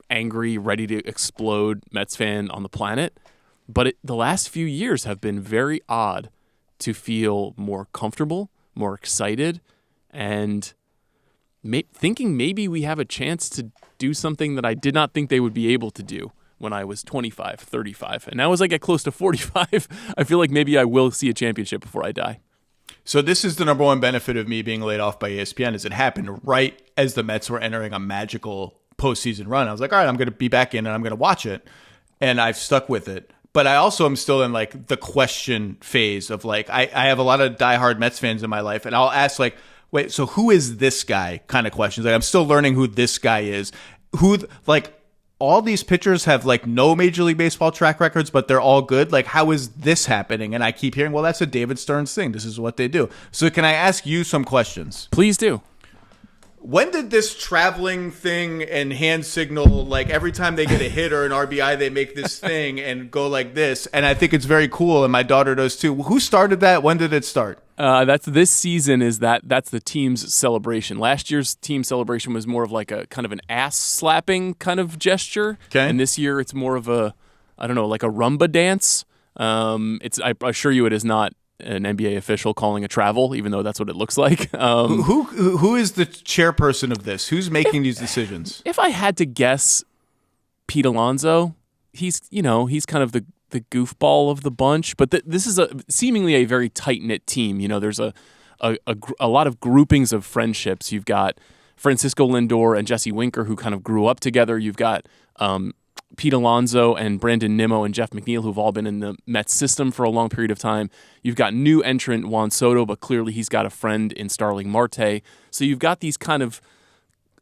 angry, ready to explode Mets fan on the planet. But the last few years have been very odd to feel more comfortable, more excited, and thinking maybe we have a chance to do something that I did not think they would be able to do when I was 25, 35. And now as I get close to 45, I feel like maybe I will see a championship before I die. So this is the number one benefit of me being laid off by ESPN is it happened right as the Mets were entering a magical postseason run. I was like, all right, I'm going to be back in and I'm going to watch it. And I've stuck with it. But I also am still in like the question phase of like, I have a lot of diehard Mets fans in my life. And I'll ask like, wait, so who is this guy kind of questions? Like I'm still learning who this guy is. Like all these pitchers have like no Major League Baseball track records, but they're all good. Like how is this happening? And I keep hearing, well, that's a David Stearns thing. This is what they do. So can I ask you some questions? Please do. When did this traveling thing and hand signal, like every time they get a hit or an RBI, they make this thing and go like this? And I think it's very cool, and my daughter does too. Who started that? When did it start? That's this season. That's the team's celebration. Last year's team celebration was more of like a kind of an ass slapping kind of gesture, okay. And this year it's more of a, I don't know, like a rumba dance. I assure you, it is not an NBA official calling a travel, even though that's what it looks like. Who is the chairperson of this? Who's making these decisions? If I had to guess, Pete Alonso. He's kind of the goofball of the bunch, but this is seemingly a very tight-knit team. There's a lot of groupings of friendships. You've got Francisco Lindor and Jesse Winker, who kind of grew up together. You've got Pete Alonso and Brandon Nimmo and Jeff McNeil, who've all been in the Mets system for a long period of time. You've got new entrant Juan Soto, but clearly he's got a friend in Starling Marte. So you've got these kind of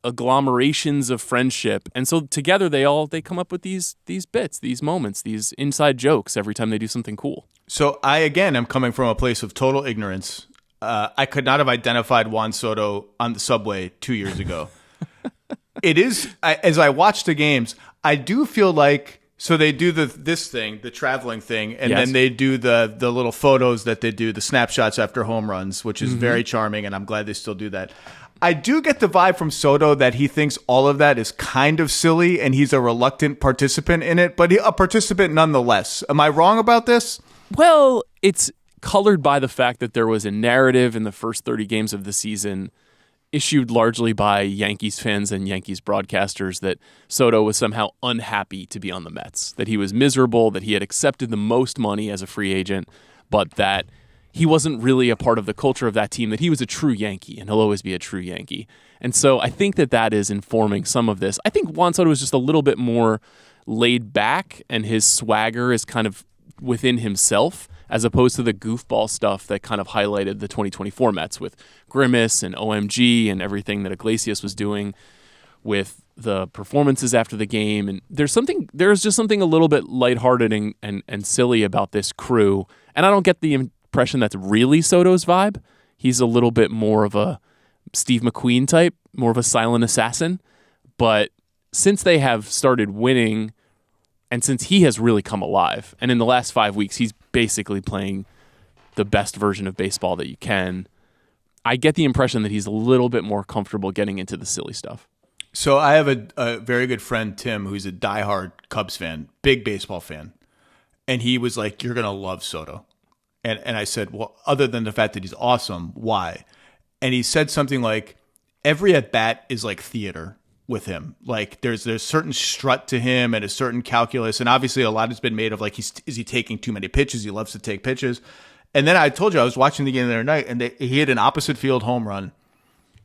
agglomerations of friendship. And so together they come up with these bits, these moments, these inside jokes every time they do something cool. So I, again, am coming from a place of total ignorance. I could not have identified Juan Soto on the subway 2 years ago. It is, as I watch the games, I do feel like So they do this thing, the traveling thing, and Yes. then they do the little photos that they do, the snapshots after home runs, which is very charming, and I'm glad they still do that. I do get the vibe from Soto that he thinks all of that is kind of silly, and he's a reluctant participant in it, but a participant nonetheless. Am I wrong about this? Well, it's colored by the fact that there was a narrative in the first 30 games of the season issued largely by Yankees fans and Yankees broadcasters that Soto was somehow unhappy to be on the Mets, that he was miserable, that he had accepted the most money as a free agent, but that he wasn't really a part of the culture of that team, that he was a true Yankee, and he'll always be a true Yankee. And so I think that is informing some of this. I think Juan Soto is just a little bit more laid back, and his swagger is kind of within himself, as opposed to the goofball stuff that kind of highlighted the 2024 Mets with Grimace and OMG and everything that Iglesias was doing with the performances after the game. And there's just something a little bit lighthearted and silly about this crew. And I don't get the impression that's really Soto's vibe. He's a little bit more of a Steve McQueen type, more of a silent assassin. But since they have started winning, and since he has really come alive, and in the last 5 weeks, he's basically playing the best version of baseball that you can, I get the impression that he's a little bit more comfortable getting into the silly stuff. So I have a very good friend, Tim, who's a diehard Cubs fan, big baseball fan. And he was like, you're going to love Soto. And I said, well, other than the fact that he's awesome, why? And he said something like, every at-bat is like theater with him. Like there's certain strut to him and a certain calculus, and obviously a lot has been made of like, is he taking too many pitches? He loves to take pitches. And then I told you I was watching the game the other night, and he hit an opposite field home run.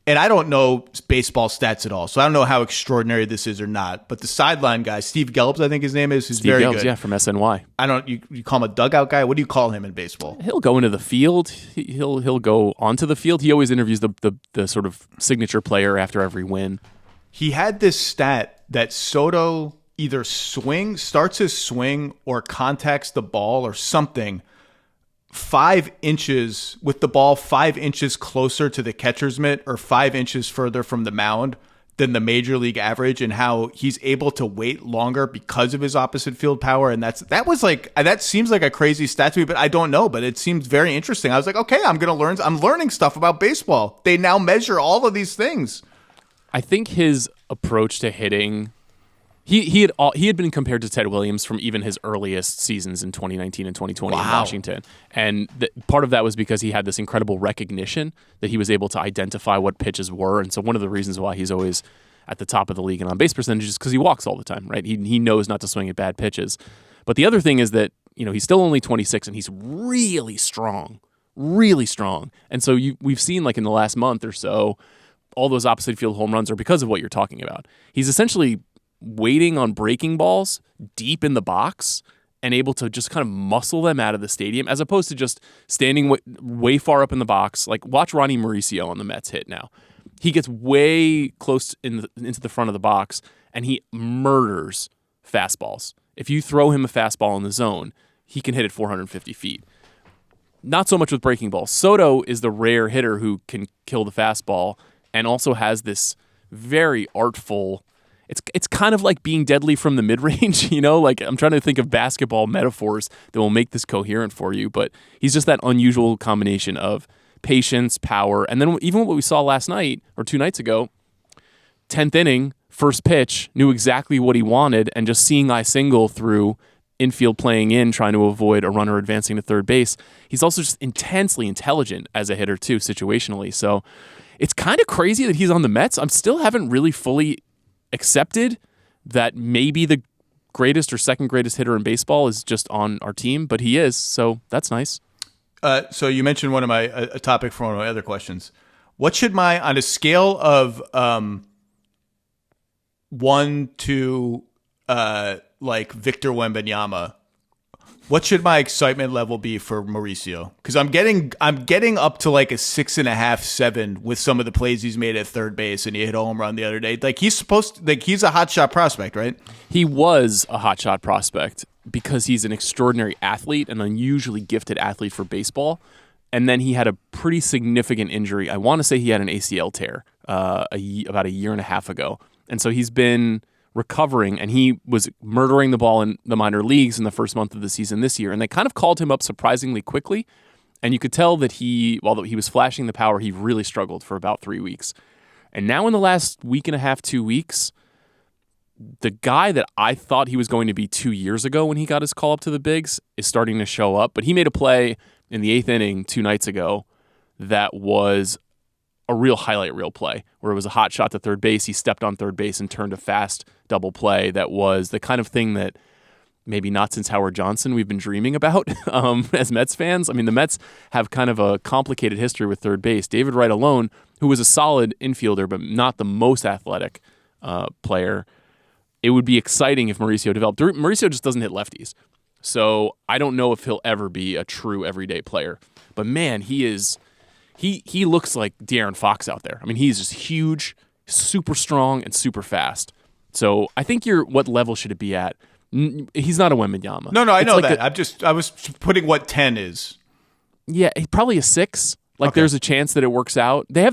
And I don't know baseball stats at all, so I don't know how extraordinary this is or not. But the sideline guy, Steve Gelbs, I think his name is, who's Steve very Gelbs, good. yeah, from SNY. I don't. You call him a dugout guy? What do you call him in baseball? He'll go into the field. He'll go onto the field. He always interviews the sort of signature player after every win. He had this stat that Soto either starts his swing or contacts the ball or something 5 inches with the ball 5 inches closer to the catcher's mitt or 5 inches further from the mound than the major league average, and how he's able to wait longer because of his opposite field power. And that seems like a crazy stat to me, but I don't know, but it seems very interesting. I was like, okay, I'm learning stuff about baseball. They now measure all of these things. I think his approach to hitting, he had been compared to Ted Williams from even his earliest seasons in 2019 and 2020 in Washington. And part of that was because he had this incredible recognition that he was able to identify what pitches were. And so one of the reasons why he's always at the top of the league in on-base percentage is because he walks all the time, right? He knows not to swing at bad pitches. But the other thing is that, he's still only 26 and he's really strong. And so we've seen, like in the last month or so, all those opposite field home runs are because of what you're talking about. He's essentially waiting on breaking balls deep in the box and able to just kind of muscle them out of the stadium, as opposed to just standing way far up in the box. Like, watch Ronnie Mauricio on the Mets hit now. He gets way close into the front of the box, and he murders fastballs. If you throw him a fastball in the zone, he can hit it 450 feet. Not so much with breaking balls. Soto is the rare hitter who can kill the fastball and also has this very artful, it's kind of like being deadly from the mid-range, like I'm trying to think of basketball metaphors that will make this coherent for you, but he's just that unusual combination of patience, power, and then even what we saw last night or 2 nights ago, 10th inning, first pitch, knew exactly what he wanted, and just seeing eye single through infield playing in, trying to avoid a runner advancing to third base. He's also just intensely intelligent as a hitter too, situationally. So it's kind of crazy that he's on the Mets. I still haven't really fully accepted that maybe the greatest or second greatest hitter in baseball is just on our team, but he is, so that's nice. So you mentioned a topic for one of my other questions. What should on a scale of 1 to like Victor Wembanyama, what should my excitement level be for Mauricio? Because I'm getting up to like a 6.5, 7 with some of the plays he's made at third base, and he hit a home run the other day. Like he's a hotshot prospect, right? He was a hotshot prospect because he's an extraordinary athlete, an unusually gifted athlete for baseball. And then he had a pretty significant injury. I want to say he had an ACL tear about a year and a half ago. And so he's been recovering, and he was murdering the ball in the minor leagues in the first month of the season this year. And they kind of called him up surprisingly quickly. And you could tell that while he was flashing the power, he really struggled for about 3 weeks. And now in the last week and a half, 2 weeks, the guy that I thought he was going to be 2 years ago when he got his call up to the bigs is starting to show up. But he made a play in the 8th inning 2 nights ago that was a real highlight reel play, where it was a hot shot to third base. He stepped on third base and turned a fast double play that was the kind of thing that maybe not since Howard Johnson we've been dreaming about as Mets fans. I mean, the Mets have kind of a complicated history with third base. David Wright alone, who was a solid infielder but not the most athletic player, it would be exciting if Mauricio developed. Mauricio just doesn't hit lefties. So I don't know if he'll ever be a true everyday player. But man, he looks like De'Aaron Fox out there. I mean, he's just huge, super strong, and super fast. So I think what level should it be at? He's not a Wembanyama. No, I know like that. I was putting what 10 is. Yeah, probably a 6. Like, there's a chance that it works out. The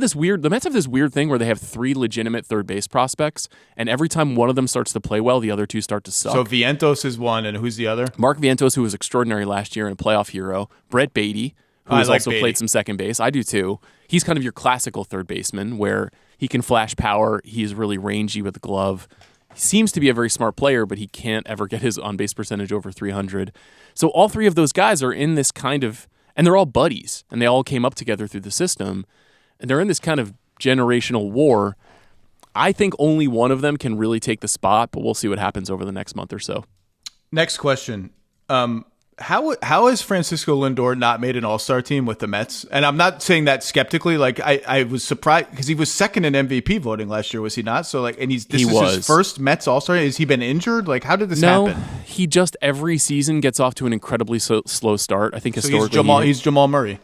Mets have this weird thing where they have 3 legitimate third base prospects, and every time one of them starts to play well, the other 2 start to suck. So Vientos is one, and who's the other? Mark Vientos, who was extraordinary last year and a playoff hero. Brett Beatty, who has also played some second base. I do too. He's kind of your classical third baseman where he can flash power. He's really rangy with the glove. He seems to be a very smart player, but he can't ever get his on-base percentage over 300. So all 3 of those guys are in this kind of, and they're all buddies, and they all came up together through the system, and they're in this kind of generational war. I think only one of them can really take the spot, but we'll see what happens over the next month or so. Next question. How has Francisco Lindor not made an all-star team with the Mets? And I'm not saying that skeptically. Like I was surprised because he was second in MVP voting last year, was he not? So this is his first Mets all-star. Has he been injured? Like, how did this happen? No, he just every season gets off to an incredibly slow start. I think historically he's Jamal Murray.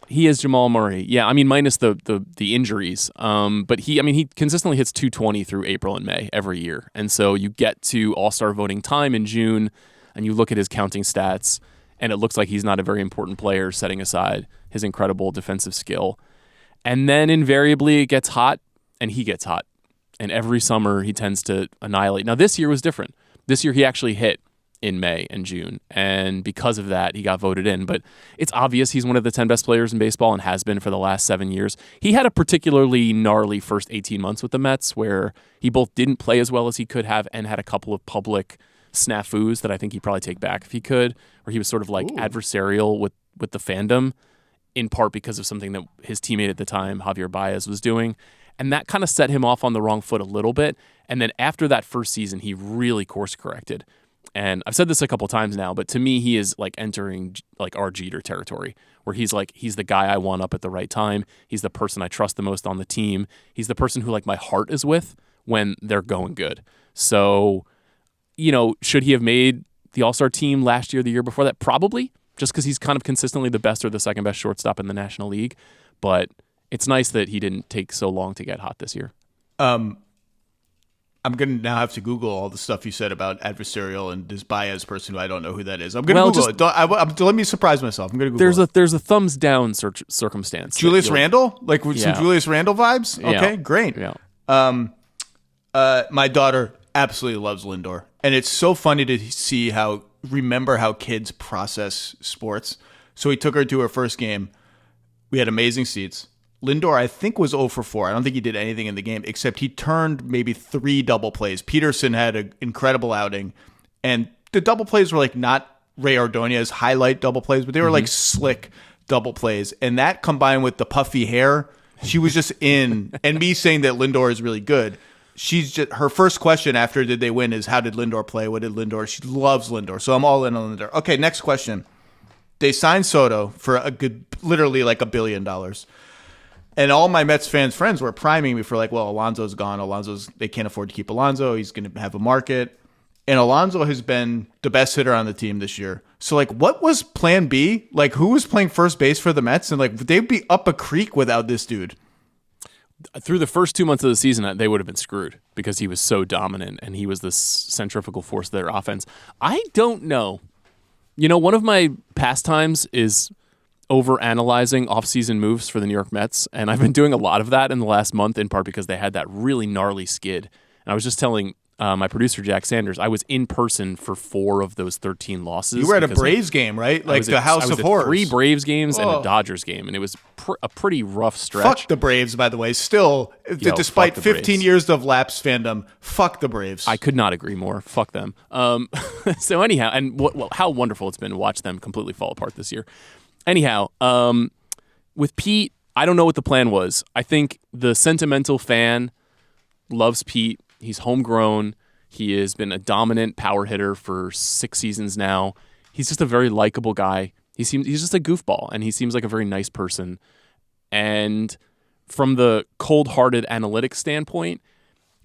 He is Jamal Murray. Yeah, I mean minus the injuries. But he consistently hits 220 through April and May every year. And so you get to all-star voting time in June, and you look at his counting stats, and it looks like he's not a very important player, setting aside his incredible defensive skill. And then invariably it gets hot, and he gets hot. And every summer he tends to annihilate. Now this year was different. This year he actually hit in May and June, and because of that he got voted in. But it's obvious he's one of the 10 best players in baseball and has been for the last 7 years. He had a particularly gnarly first 18 months with the Mets where he both didn't play as well as he could have and had a couple of public snafus that I think he'd probably take back if he could, where he was sort of like adversarial with the fandom, in part because of something that his teammate at the time, Javier Baez, was doing. And that kind of set him off on the wrong foot a little bit. And then after that first season, he really course corrected. And I've said this a couple times now, but to me, he is like entering like our Jeter territory, where he's the guy I want up at the right time. He's the person I trust the most on the team. He's the person who like my heart is with when they're going good. So, should he have made the All-Star team last year, the year before that? Probably, just because he's kind of consistently the best or the second best shortstop in the National League. But it's nice that he didn't take so long to get hot this year. I'm going to now have to Google all the stuff you said about adversarial and this Baez person who I don't know who that is. I'm going to Google it. Let me surprise myself. I'm going to Google it. There's a thumbs down circumstance. Julius Randle? Like with some Julius Randle vibes? Okay, great. Yeah. My daughter absolutely loves Lindor. And it's so funny to remember how kids process sports. So he took her to her first game. We had amazing seats. Lindor, I think, was 0 for 4. I don't think he did anything in the game, except he turned maybe 3 double plays. Peterson had an incredible outing. And the double plays were like not Ray Ordonez highlight double plays, but they were like slick double plays. And that combined with the puffy hair, she was just in. And me saying that Lindor is really good. Her first question after did they win is, how did Lindor play? What did Lindor? She loves Lindor. So I'm all in on Lindor. Okay, next question. They signed Soto for literally like $1 billion. And all my Mets friends were priming me for like, well, Alonso's gone. They can't afford to keep Alonso. He's going to have a market. And Alonso has been the best hitter on the team this year. So like, what was plan B? Like, who was playing first base for the Mets? And like, they'd be up a creek without this dude. Through the first 2 months of the season, they would have been screwed because he was so dominant and he was this centrifugal force of their offense. I don't know. One of my pastimes is over-analyzing off-season moves for the New York Mets, and I've been doing a lot of that in the last month, in part because they had that really gnarly skid. And I was just telling my producer Jack Sanders, I was in person for 4 of those 13 losses. You were at a Braves game, right? Like the House of Horrors. 3 Braves games and a Dodgers game, and it was a pretty rough stretch. Fuck the Braves, by the way. Still, despite 15 years of lapsed fandom, fuck the Braves. I could not agree more. Fuck them. So anyhow, and how wonderful it's been to watch them completely fall apart this year. Anyhow, with Pete, I don't know what the plan was. I think the sentimental fan loves Pete. He's homegrown. He has been a dominant power hitter for 6 seasons now. He's just a very likable guy. He's just a goofball, and he seems like a very nice person. And from the cold-hearted analytics standpoint,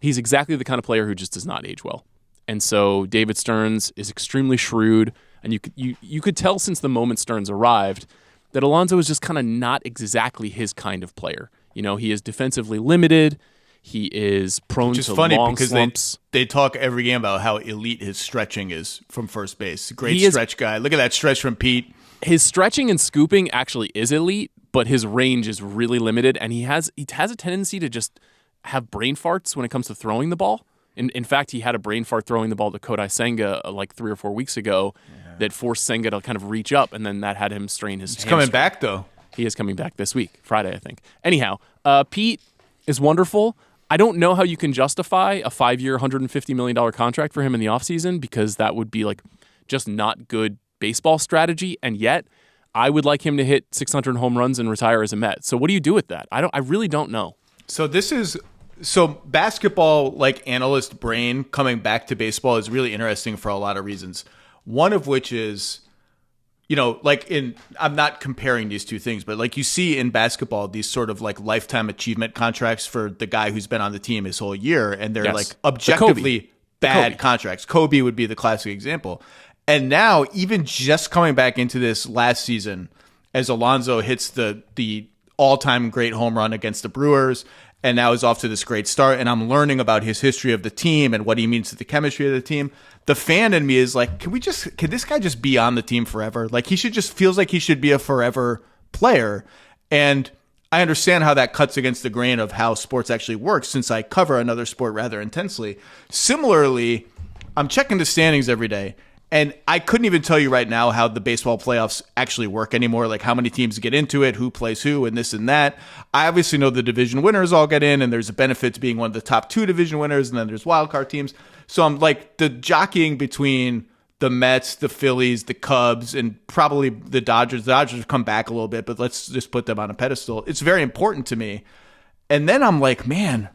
he's exactly the kind of player who just does not age well. And so David Stearns is extremely shrewd, and you could tell since the moment Stearns arrived that Alonso is just kind of not exactly his kind of player. He is defensively limited. He is prone to long slumps. They talk every game about how elite his stretching is from first base. Great stretch guy. Look at that stretch from Pete. His stretching and scooping actually is elite, but his range is really limited, and he has a tendency to just have brain farts when it comes to throwing the ball. In fact, he had a brain fart throwing the ball to Kodai Senga like 3 or 4 weeks ago that forced Senga to kind of reach up, and then that had him strain his hamstring. Coming back, though. He is coming back this week, Friday, I think. Anyhow, Pete is wonderful. I don't know how you can justify a 5-year, $150 million contract for him in the offseason because that would be like just not good baseball strategy, and yet I would like him to hit 600 home runs and retire as a Met. So what do you do with that? I really don't know. So basketball, like analyst brain coming back to baseball is really interesting for a lot of reasons. One of which is, I'm not comparing these two things, but like you see in basketball, these sort of like lifetime achievement contracts for the guy who's been on the team his whole year. And they're like objectively bad contracts. Kobe would be the classic example. And now even just coming back into this last season, as Alonso hits the all-time great home run against the Brewers, and now is off to this great start, and I'm learning about his history of the team and what he means to the chemistry of the team. The fan in me is like, can this guy just be on the team forever? Like feels like he should be a forever player. And I understand how that cuts against the grain of how sports actually works since I cover another sport rather intensely. Similarly, I'm checking the standings every day. And I couldn't even tell you right now how the baseball playoffs actually work anymore, like how many teams get into it, who plays who, and this and that. I obviously know the division winners all get in, and there's a benefit to being one of the top 2 division winners, and then there's wildcard teams. So I'm like the jockeying between the Mets, the Phillies, the Cubs, and probably the Dodgers. The Dodgers have come back a little bit, but let's just put them on a pedestal. It's very important to me. And then I'm like, man,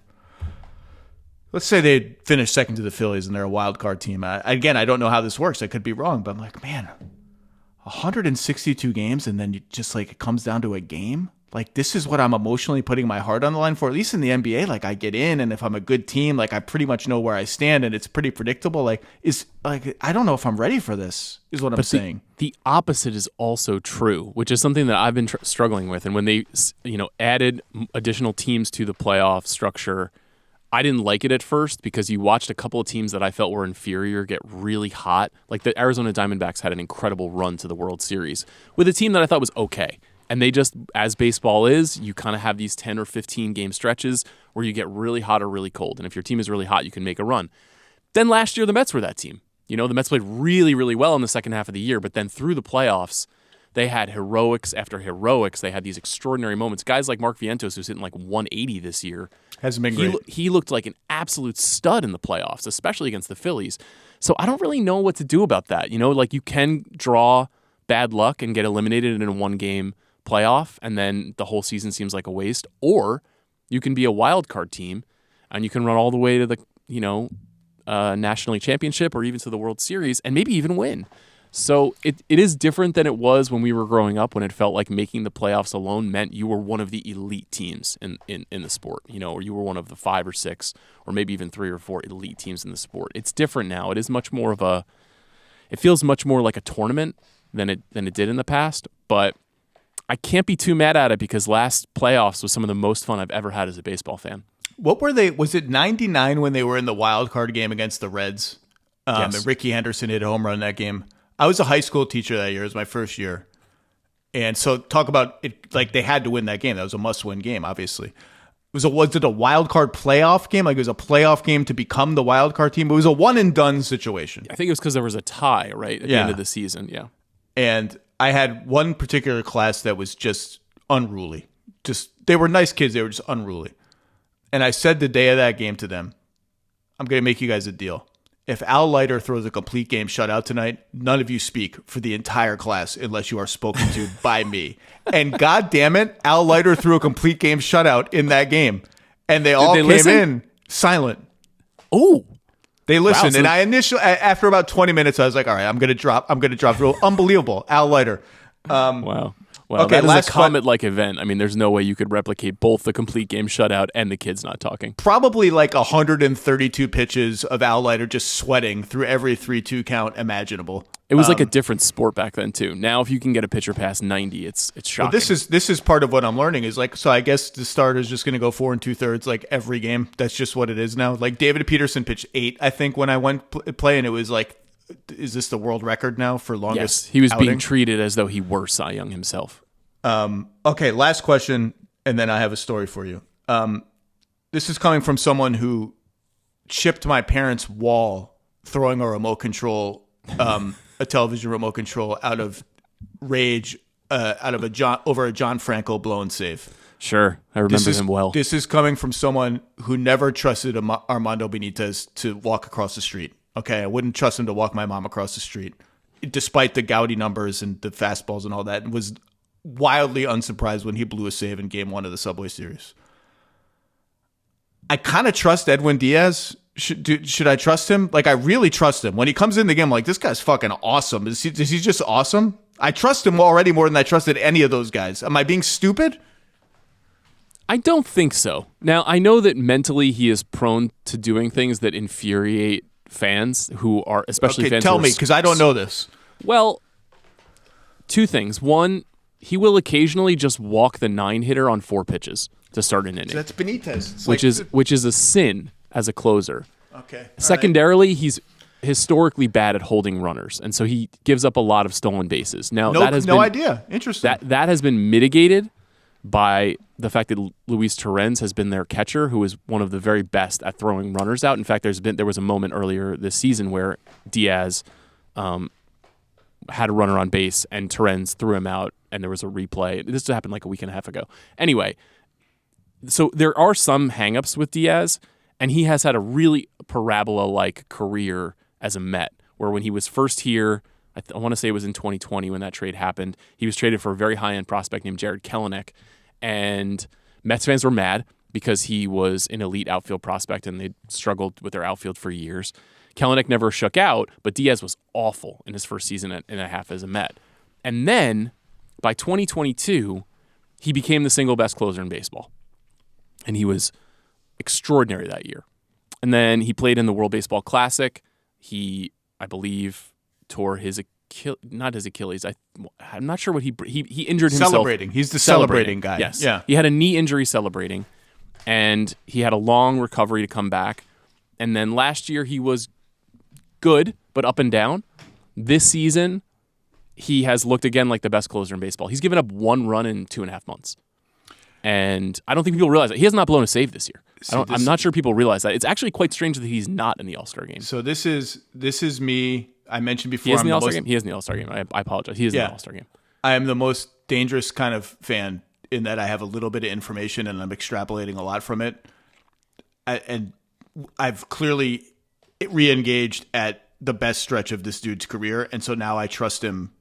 let's say they finish second to the Phillies and they're a wild card team. Again, I don't know how this works. I could be wrong, but I'm like, man, 162 games and then just like it comes down to a game? Like this is what I'm emotionally putting my heart on the line for, at least in the NBA. Like I get in, and if I'm a good team, like I pretty much know where I stand, and it's pretty predictable. I don't know if I'm ready for this, is what I'm saying. The opposite is also true, which is something that I've been struggling with. And when they, added additional teams to the playoff structure, I didn't like it at first because you watched a couple of teams that I felt were inferior get really hot. Like the Arizona Diamondbacks had an incredible run to the World Series with a team that I thought was okay. And they just, as baseball is, you kind of have these 10 or 15 game stretches where you get really hot or really cold. And if your team is really hot, you can make a run. Then last year, the Mets were that team. The Mets played really, really well in the second half of the year, but then through the playoffs, they had heroics after heroics. They had these extraordinary moments. Guys like Mark Vientos, who's hitting like 180 this year. Hasn't been great. He looked like an absolute stud in the playoffs, especially against the Phillies. So I don't really know what to do about that. Like you can draw bad luck and get eliminated in a one-game playoff, and then the whole season seems like a waste. Or you can be a wild card team, and you can run all the way to the National League Championship or even to the World Series, and maybe even win. So it is different than it was when we were growing up, when it felt like making the playoffs alone meant you were one of the elite teams in the sport, or you were one of the 5 or 6 or maybe even 3 or 4 elite teams in the sport. It's different now. It is much more of it feels much more like a tournament than it did in the past, but I can't be too mad at it because last playoffs was some of the most fun I've ever had as a baseball fan. What were they? Was it 99 when they were in the wild card game against the Reds? Yes. And Ricky Henderson hit a home run in that game. I was a high school teacher that year. It was my first year. And so talk about it, like they had to win that game. That was a must-win game, obviously. was it a wild card playoff game? Like it was a playoff game to become the wild card team. It was a one and done situation. I think it was because there was a tie right at the end of the season. Yeah, and I had one particular class that was just unruly. They were nice kids. They were just unruly. And I said the day of that game to them, I'm going to make you guys a deal. If Al Leiter throws a complete game shutout tonight, none of you speak for the entire class unless you are spoken to by me. And God damn it, Al Leiter threw a complete game shutout in that game. And they all came in silent. Oh, they listened. Wow, and after about 20 minutes, I was like, all right, I'm going to drop. Unbelievable. Al Leiter. Wow. Well, okay, that is a Comet-like event. I mean, there's no way you could replicate both the complete game shutout and the kids not talking. Probably like 132 pitches of Al Leiter just sweating through every 3-2 count imaginable. It was like a different sport back then too. Now, if you can get a pitcher past 90, it's shocking. Well, this is part of what I'm learning is like, so I guess the starter is just going to go 4 2/3 like every game. That's just what it is now. Like David Peterson pitched 8, I think, when I went play, and it was like, is this the world record now for longest? Yes, he was outing? being treated as though he were Cy Young himself. Okay, last question, and then I have a story for you. This is coming from someone who chipped my parents' wall throwing a remote control, a television remote control out of rage, over a John Franco blown save. Sure, I remember him well. This is coming from someone who never trusted Armando Benitez to walk across the street. Okay, I wouldn't trust him to walk my mom across the street, despite the Gaudy numbers and the fastballs and all that, and was wildly unsurprised when he blew a save in Game 1 of the Subway Series. I kind of trust Edwin Diaz. Should I trust him? Like, I really trust him. When he comes in the game, I'm like, this guy's fucking awesome. Is he just awesome? I trust him already more than I trusted any of those guys. Am I being stupid? I don't think so. Now, I know that mentally he is prone to doing things that infuriate fans who are, especially fans. Tell me, because I don't know this. Well, 2 things. One, he will occasionally just walk the 9-hitter on 4 pitches to start an inning. So that's Benitez. Which is a sin as a closer. Okay. Secondarily, he's historically bad at holding runners, and so he gives up a lot of stolen bases. Now, no idea. Interesting. That has been mitigated by the fact that Luis Torrens has been their catcher, who is one of the very best at throwing runners out. In fact, there was a moment earlier this season where Diaz had a runner on base, and Torrens threw him out, and there was a replay. This happened like a week and a half ago. Anyway, so there are some hangups with Diaz, and he has had a really parabola-like career as a Met, where when he was first here, I want to say it was in 2020 when that trade happened, he was traded for a very high-end prospect named Jared Kelenic, and Mets fans were mad because he was an elite outfield prospect, and they struggled with their outfield for years. Kelenic never shook out, but Diaz was awful in his first season and a half as a Met. And then, by 2022, he became the single best closer in baseball. And he was extraordinary that year. And then he played in the World Baseball Classic. He, I believe, tore his not his Achilles. I'm not sure what he injured himself. Celebrating. He's the celebrating guy. Yes. Yeah. He had a knee injury celebrating, and he had a long recovery to come back. And then last year he was good, but up and down. This season, he has looked again like the best closer in baseball. He's given up 1 run in 2.5 months. And I don't think people realize that. He has not blown a save this year. I'm not sure people realize that. It's actually quite strange that he's not in the All-Star game. So this is me. I mentioned before. He is in the All-Star game? He is in the All-Star game. I apologize. He is in the All-Star game. I am the most dangerous kind of fan in that I have a little bit of information and I'm extrapolating a lot from it. And I've clearly re-engaged at the best stretch of this dude's career. And so now I trust him.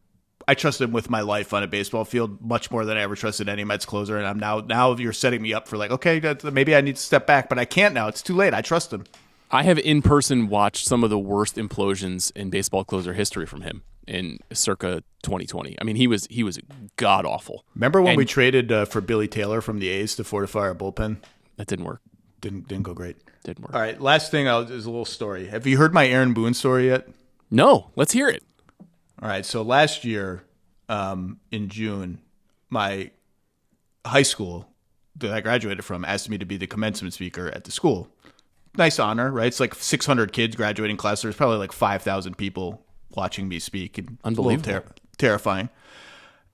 I trust him with my life on a baseball field much more than I ever trusted any Mets closer. And I'm now you're setting me up for like, okay, maybe I need to step back, but I can't now. It's too late. I trust him. I have in person watched some of the worst implosions in baseball closer history from him in circa 2020. I mean, he was god awful. Remember when we traded for Billy Taylor from the A's to fortify our bullpen? That didn't work. Didn't go great. Didn't work. All right, last thing is a little story. Have you heard my Aaron Boone story yet? No, let's hear it. All right, so last year in June, my high school that I graduated from asked me to be the commencement speaker at the school. Nice honor, right? It's like 600 kids graduating class. There's probably like 5,000 people watching me speak. And unbelievable. Terrifying.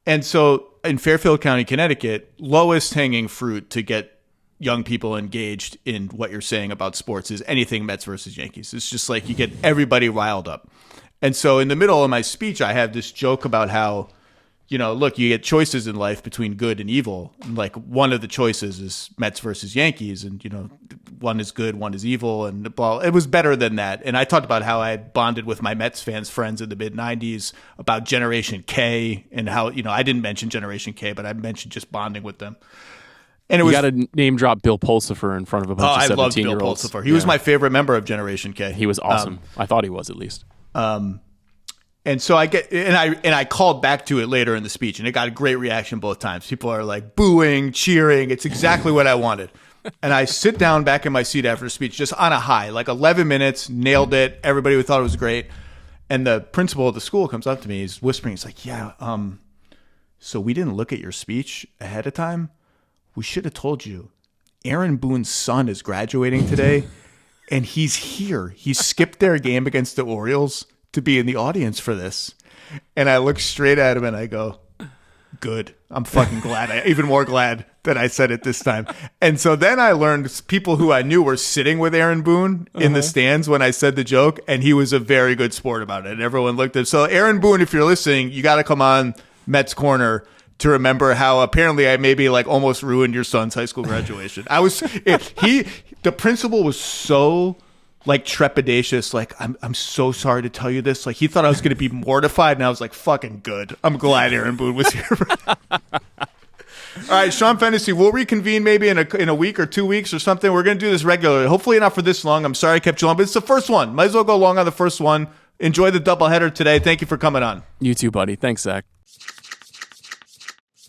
And so in Fairfield County, Connecticut, lowest hanging fruit to get young people engaged in what you're saying about sports is anything Mets versus Yankees. It's just like you get everybody riled up. And so in the middle of my speech, I have this joke about how, look, you get choices in life between good and evil. And like one of the choices is Mets versus Yankees. And, one is good, one is evil. And it was better than that. And I talked about how I had bonded with my Mets fans friends in the mid 90s about Generation K and how, I didn't mention Generation K, but I mentioned just bonding with them. And you got to name drop Bill Pulsifer in front of a bunch of 17-year-olds. I loved Bill Pulsifer. He was my favorite member of Generation K. He was awesome. I thought he was at least. And so I called back to it later in the speech, and it got a great reaction both times. People are like booing, cheering. It's exactly what I wanted. And I sit down back in my seat after the speech, just on a high, like 11 minutes, nailed it. Everybody thought it was great. And the principal of the school comes up to me. He's whispering. He's like, yeah, so we didn't look at your speech ahead of time. We should have told you. Aaron Boone's son is graduating today, and he's here. He skipped their game against the Orioles to be in the audience for this. And I look straight at him and I go, good. I'm fucking glad. Even more glad that I said it this time. And so then I learned people who I knew were sitting with Aaron Boone in the stands when I said the joke, and he was a very good sport about it. And everyone looked at him. So Aaron Boone, if you're listening, you got to come on Mets Corner to remember how apparently I maybe like almost ruined your son's high school graduation. The principal was so like trepidatious, like I'm so sorry to tell you this. Like he thought I was going to be mortified, and I was like, fucking good. I'm glad Aaron Boone was here. All right, Sean Fennessey, we'll reconvene maybe in a week or 2 weeks or something. We're going to do this regularly. Hopefully not for this long. I'm sorry I kept you long, but it's the first one. Might as well go long on the first one. Enjoy the doubleheader today. Thank you for coming on. You too, buddy. Thanks, Zach.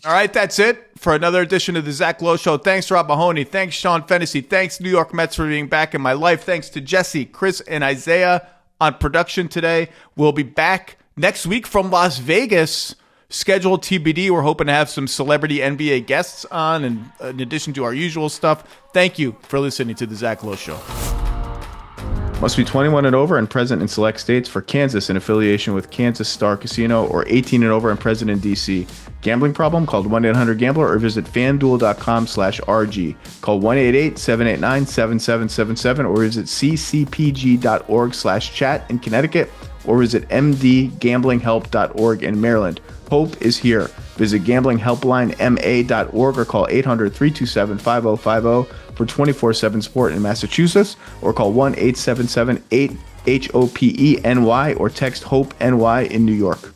All right, that's it for another edition of the Zach Lowe Show. Thanks, Rob Mahoney. Thanks, Sean Fennessey. Thanks, New York Mets, for being back in my life. Thanks to Jesse, Chris, and Isaiah on production today. We'll be back next week from Las Vegas. Scheduled TBD. We're hoping to have some celebrity NBA guests on, and in addition to our usual stuff. Thank you for listening to the Zach Lowe Show. Must be 21 and over and present in select states. For Kansas, in affiliation with Kansas Star Casino, or 18 and over and present in D.C. Gambling problem? Call 1-800-GAMBLER or visit FanDuel.com/RG. Call 1-888-789-7777 or visit ccpg.org/chat in Connecticut or visit mdgamblinghelp.org in Maryland. Hope is here. Visit gamblinghelplinema.org or call 800-327-5050 for 24/7 support in Massachusetts, or call 1-877-8-HOPE-NY or text HOPE-NY in New York.